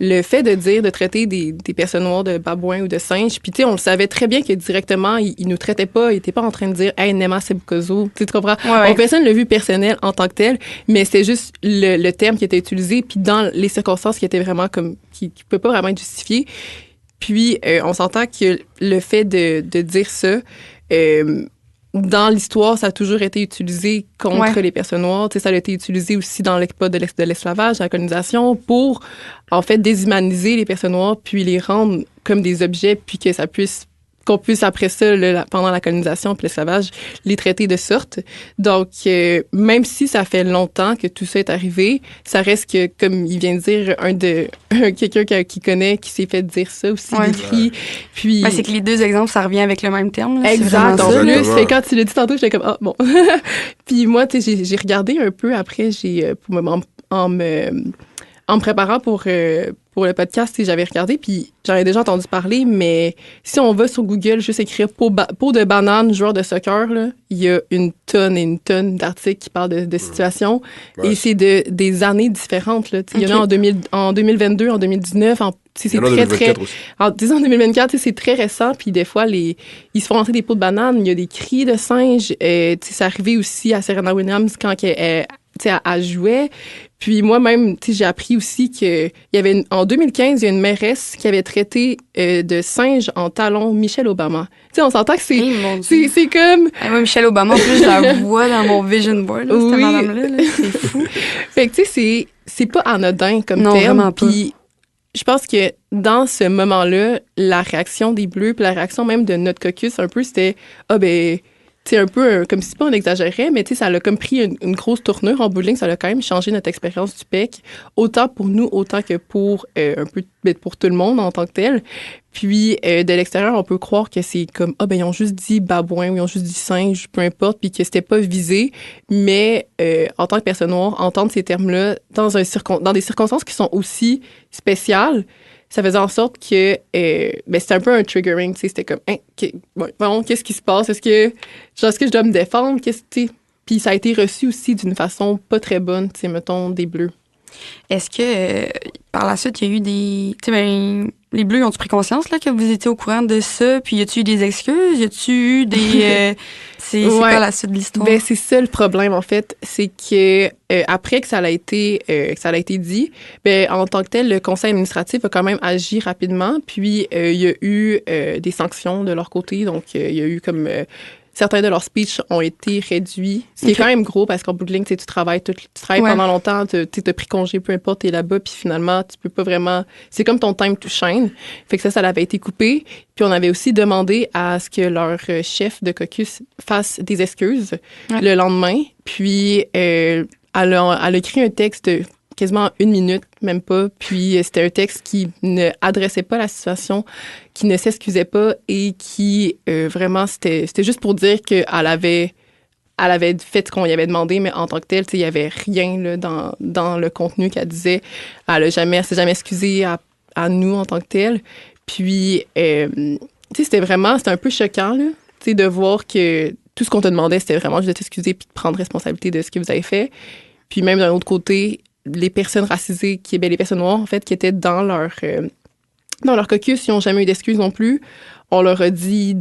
Le fait de traiter des personnes noires de babouins ou de singes, puis tu sais, on le savait très bien que directement, ils nous traitaient pas, ils étaient pas en train de dire « Hey, Nema Sebukozo », tu comprends? Ouais. Personne l'a vu personnel en tant que tel, mais c'était juste le terme qui était utilisé, puis dans les circonstances qui étaient vraiment comme... qui peut pas vraiment être justifié. Puis, on s'entend que le fait de dire ça... dans l'histoire, ça a toujours été utilisé contre les personnes noires. Tu sais, ça a été utilisé aussi dans l'époque de l'esclavage, la colonisation, pour, en fait, déshumaniser les personnes noires, puis les rendre comme des objets, puis qu'on puisse, après ça, pendant la colonisation puis l'esclavage, les traiter de sorte. Donc, même si ça fait longtemps que tout ça est arrivé, ça reste que, comme il vient de dire, quelqu'un qui connaît, qui s'est fait dire ça aussi, décrit. Puis... c'est que les deux exemples, ça revient avec le même terme. Là, exact. En plus, quand tu l'as dit tantôt, j'étais comme, bon. Puis moi, tu sais, j'ai regardé un peu après, en me préparant pour le podcast, j'avais regardé, puis j'en ai déjà entendu parler, mais si on va sur Google, juste écrire peau de banane, joueur de soccer, là, il y a une tonne et une tonne d'articles qui parlent de situations, et c'est des années différentes. Là. Il y en a en 2022, en 2019, c'est très... En 2024, c'est très récent, puis des fois, ils se font lancer des peaux de banane, il y a des cris de singes. C'est arrivé aussi à Serena Williams quand elle tu sais, elle jouait. Puis moi-même, tu sais, j'ai appris aussi qu'il y avait, en 2015, il y a une mairesse qui avait traité de singe en talon Michelle Obama. Tu sais, on s'entend que c'est, c'est comme... Moi, Michelle Obama, en plus, je la vois dans mon vision board, là, cette madame-là, là, c'est fou. Fait que, tu sais, c'est pas anodin comme non, terme. Vraiment pas. Puis je pense que dans ce moment-là, la réaction des Bleus, puis la réaction même de notre caucus, un peu, c'était « Ah, ben... » C'est un peu comme si pas on exagérait, mais tu sais, ça a comme pris une grosse tournure en bout de ligne. Ça a quand même changé notre expérience du PEC, autant pour nous, autant que pour un peu pour tout le monde en tant que tel. Puis de l'extérieur, on peut croire que c'est comme ah ben ils ont juste dit babouin ou ils ont juste dit singe, peu importe, puis que c'était pas visé. Mais en tant que personne noire, entendre ces termes-là dans des circonstances qui sont aussi spéciales, ça faisait en sorte que c'était un peu un triggering, tu sais, c'était comme qu'est-ce qui se passe, est-ce que je dois me défendre, puis ça a été reçu aussi d'une façon pas très bonne, tu sais, mettons des Bleus. Est-ce que par la suite il y a eu des, tu sais, les Bleus ont-tu pris conscience là que vous étiez au courant de ça, puis y a-tu eu des excuses, y a-tu eu des c'est quoi la suite de l'histoire? Ben c'est ça le problème en fait, c'est que après que ça a été dit, ben en tant que tel le conseil administratif a quand même agi rapidement, puis il y a eu des sanctions de leur côté, donc il y a eu comme certains de leurs speeches ont été réduits. C'est quand même gros parce qu'en bout de ligne, tu travailles pendant longtemps, tu as pris congé, peu importe, t'es là-bas, puis finalement, tu peux pas vraiment... C'est comme ton time to shine. Fait que ça avait été coupé. Puis on avait aussi demandé à ce que leur chef de caucus fasse des excuses le lendemain. Puis elle a écrit un texte de quasiment 1 minute, même pas. Puis c'était un texte qui ne adressait pas la situation, qui ne s'excusait pas et qui vraiment, c'était juste pour dire qu'elle avait fait ce qu'on lui avait demandé, mais en tant que telle, il n'y avait rien là, dans le contenu qu'elle disait. Elle s'est jamais excusée à nous en tant que telle. Puis, c'était un peu choquant là, de voir que tout ce qu'on te demandait, c'était vraiment juste de t'excuser puis de prendre responsabilité de ce que vous avez fait. Puis même d'un autre côté, les personnes racisées, les personnes noires, en fait, qui étaient dans leur caucus, ils n'ont jamais eu d'excuses non plus. On leur a dit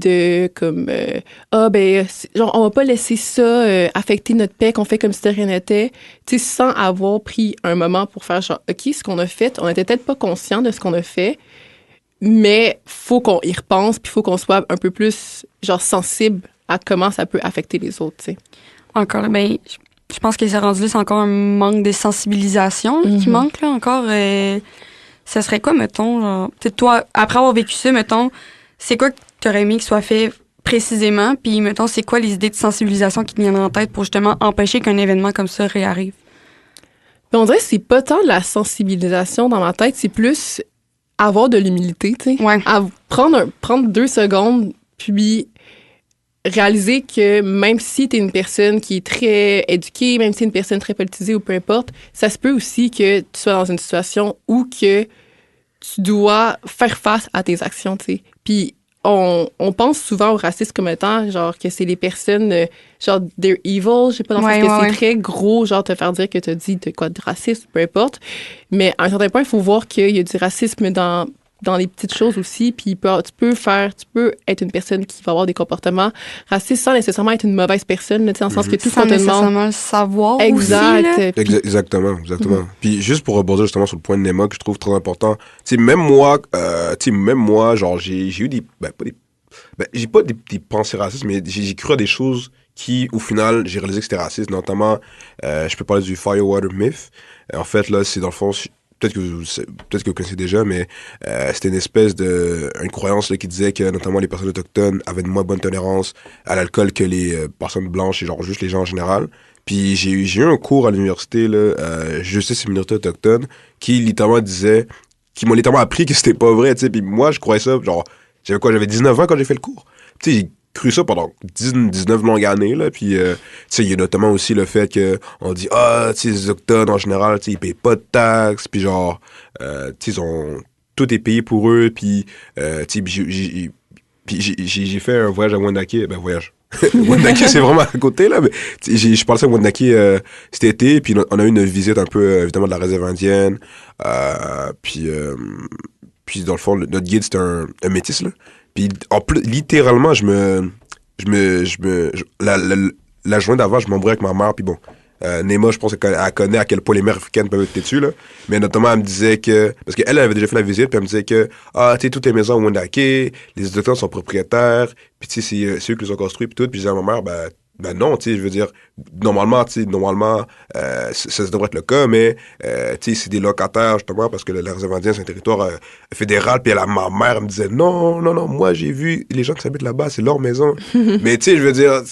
on va pas laisser ça affecter notre PEC, on fait comme si de rien n'était, sans avoir pris un moment pour faire genre, OK, ce qu'on a fait, on n'était peut-être pas conscient de ce qu'on a fait, mais faut qu'on y repense, puis faut qu'on soit un peu plus, genre, sensible à comment ça peut affecter les autres, tu sais. Encore, je pense que c'est rendu là, c'est encore un manque de sensibilisation qui manque, là, encore. Ça serait quoi, mettons, genre, peut-être toi, après avoir vécu ça, mettons, c'est quoi que tu aurais aimé qu'il soit fait précisément, puis, mettons, c'est quoi les idées de sensibilisation qui te viennent en tête pour justement empêcher qu'un événement comme ça réarrive? On dirait que c'est pas tant de la sensibilisation dans ma tête, c'est plus avoir de l'humilité, tu sais. Ouais. Prendre 2 secondes, puis réaliser que même si tu es une personne qui est très éduquée, même si tu es une personne très politisée ou peu importe, ça se peut aussi que tu sois dans une situation où que tu dois faire face à tes actions, tu sais. Puis on pense souvent au racisme comme étant, genre, que c'est les personnes, genre, they're evil, je sais pas, dans le sens que c'est très gros, genre, te faire dire que tu as dit de quoi de racisme, peu importe. Mais à un certain point, il faut voir qu'il y a du racisme dans les petites choses aussi, puis tu peux être une personne qui va avoir des comportements racistes sans nécessairement être une mauvaise personne, dans le sens que tout ce qu'on te demande... Sans nécessairement le savoir exact. aussi, là. Exactement. Puis juste pour rebondir justement sur le point de Nema que je trouve très important, tu sais, même moi, genre, j'ai eu j'ai pas des pensées racistes, mais j'ai cru à des choses qui, au final, j'ai réalisé que c'était raciste, notamment, je peux parler du Firewater Myth. En fait, là, c'est dans le fond... Peut-être que vous connaissez déjà, mais c'était une croyance là, qui disait que notamment les personnes autochtones avaient une moins bonne tolérance à l'alcool que les personnes blanches et genre juste les gens en général. Puis j'ai eu un cours à l'université, là, justice et minorités autochtones, qui m'ont littéralement appris que c'était pas vrai, tu sais. Puis moi, je croyais ça, genre, j'avais 19 ans quand j'ai fait le cours. Tu sais, j'ai cru ça pendant 19 longues années, là, puis, tu sais, il y a notamment aussi le fait qu'on dit, tu sais, les Autochtones, en général, tu sais, ils payent pas de taxes, puis genre, tu sais, tout est payé pour eux, puis, tu sais, j'ai fait un voyage à Wendake, voyage. Wendake, c'est vraiment à côté, là, mais je parlais à Wendake cet été, puis on a eu une visite un peu, évidemment, de la réserve indienne, puis dans le fond, notre guide, c'était un métis, là. Puis, en plus, littéralement, la journée d'avant, je m'embrouillais avec ma mère, puis bon, Nema, je pense qu'elle connaît à quel point les mères africaines peuvent être têtues, là. Mais notamment, elle me disait que, parce qu'elle avait déjà fait la visite, puis elle me disait que, tu sais, toutes les maisons au Wendake, les autochtones sont propriétaires, puis tu sais, c'est eux qui les ont construits, puis tout. Puis je disais à ma mère, ben non, tu sais, je veux dire, normalement, ça devrait être le cas, mais, tu sais, c'est des locataires, justement, parce que les réserve indienne, c'est un territoire fédéral, puis ma mère me disait, non, moi, j'ai vu les gens qui habitent là-bas, c'est leur maison. Mais, tu sais, je veux dire,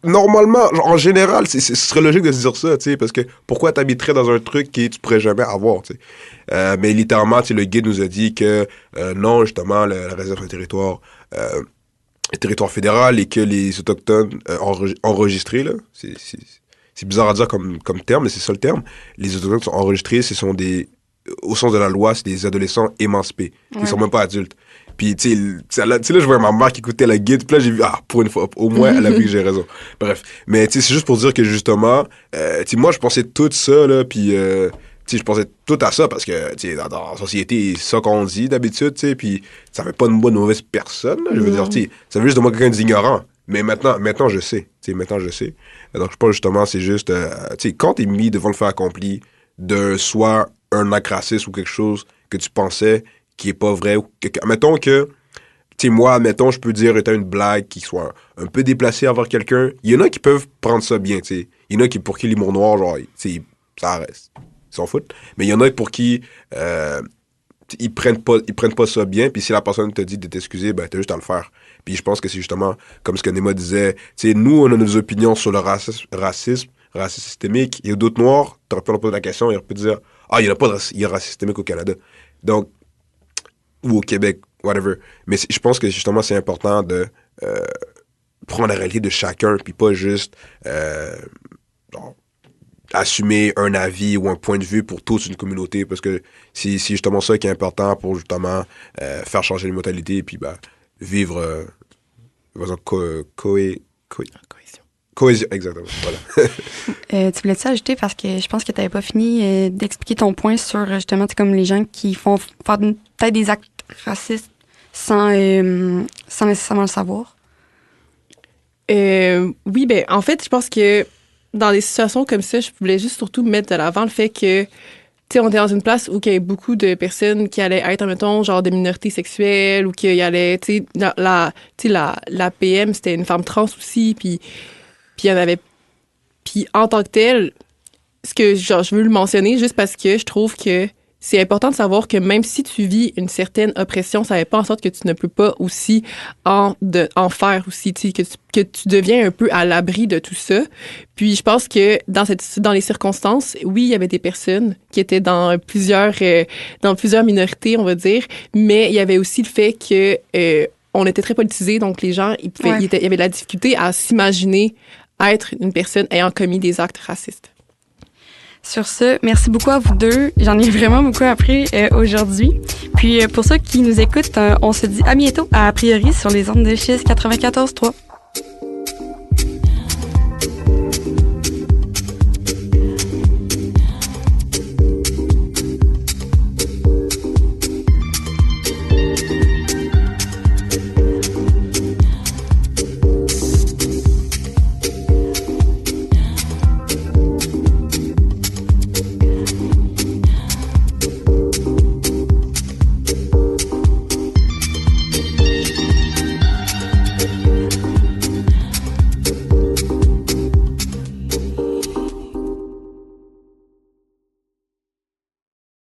normalement, en général, ce serait logique de se dire ça, tu sais, parce que pourquoi t'habiterais dans un truc que tu pourrais jamais avoir, tu sais. Mais littéralement, tu sais, le guide nous a dit que, non, justement, la réserve, c'est un territoire fédéral et que les Autochtones enregistrés, là, c'est bizarre à dire comme terme, mais c'est ça le terme, les Autochtones sont enregistrés, ce sont au sens de la loi, c'est des adolescents émancipés. Ils sont même pas adultes. Puis, tu sais, là, je voyais ma mère qui écoutait la guide, puis là, j'ai vu, pour une fois, au moins, elle a vu que j'ai raison. Bref. Mais, tu sais, c'est juste pour dire que, justement, tu sais, moi, je pensais tout ça, là, puis, tu sais, je pensais tout à ça parce que, tu sais, dans la société, c'est ça qu'on dit d'habitude, tu sais, puis ça fait pas de moi de mauvaise personne, là, je veux dire, tu sais, ça veut juste de moi quelqu'un d'ignorant. Mais maintenant, je sais, tu sais, maintenant, je sais. Donc, je pense, justement, c'est juste, tu sais, quand t'es mis devant le fait accompli de soit un acte raciste ou quelque chose que tu pensais qui est pas vrai, ou mettons que, tu sais, moi, mettons, je peux dire étant une blague qui soit un peu déplacée envers quelqu'un. Il y en a qui peuvent prendre ça bien, tu sais. Il y en a pour qui l'humour noir, genre, tu sais, ça reste. Ils s'en foutent. Mais il y en a pour qui ils prennent pas ça bien, puis si la personne te dit de t'excuser, ben t'as juste à le faire. Puis je pense que c'est justement, comme ce que Nema disait, tu sais, nous, on a nos opinions sur le racisme systémique. Il y a d'autres noirs, t'aurais pu leur poser la question, ils auraient pu dire, il y a pas de racisme systémique au Canada. Donc, ou au Québec, whatever. Mais je pense que justement, c'est important de prendre la réalité de chacun, puis pas juste genre, assumer un avis ou un point de vue pour toute une communauté, parce que c'est justement ça qui est important pour justement faire changer les mentalités, puis vivre cohésion, exactement, voilà. Tu voulais-tu ajouter, parce que je pense que tu n'avais pas fini d'expliquer ton point sur justement comme les gens qui font faire peut-être des actes racistes sans nécessairement le savoir? Oui, ben en fait, je pense que dans des situations comme ça, je voulais juste surtout mettre de l'avant le fait que, tu sais, on était dans une place où il y avait beaucoup de personnes qui allaient être, mettons, genre de minorités sexuelles, ou qu'il y allait, tu sais, la PM, c'était une femme trans aussi, puis il y en avait. Puis en tant que telle, ce que genre, je veux le mentionner juste parce que je trouve que c'est important de savoir que même si tu vis une certaine oppression, ça ne fait pas en sorte que tu ne peux pas aussi en faire aussi, tu sais, que tu deviens un peu à l'abri de tout ça. Puis je pense que dans les circonstances, oui, il y avait des personnes qui étaient dans plusieurs minorités, on va dire, mais il y avait aussi le fait que on était très politisés, donc les gens, il y avait de la difficulté à s'imaginer être une personne ayant commis des actes racistes. Sur ce, merci beaucoup à vous deux. J'en ai vraiment beaucoup appris aujourd'hui. Puis pour ceux qui nous écoutent, on se dit à bientôt à priori sur les ondes de Chiz 94.3.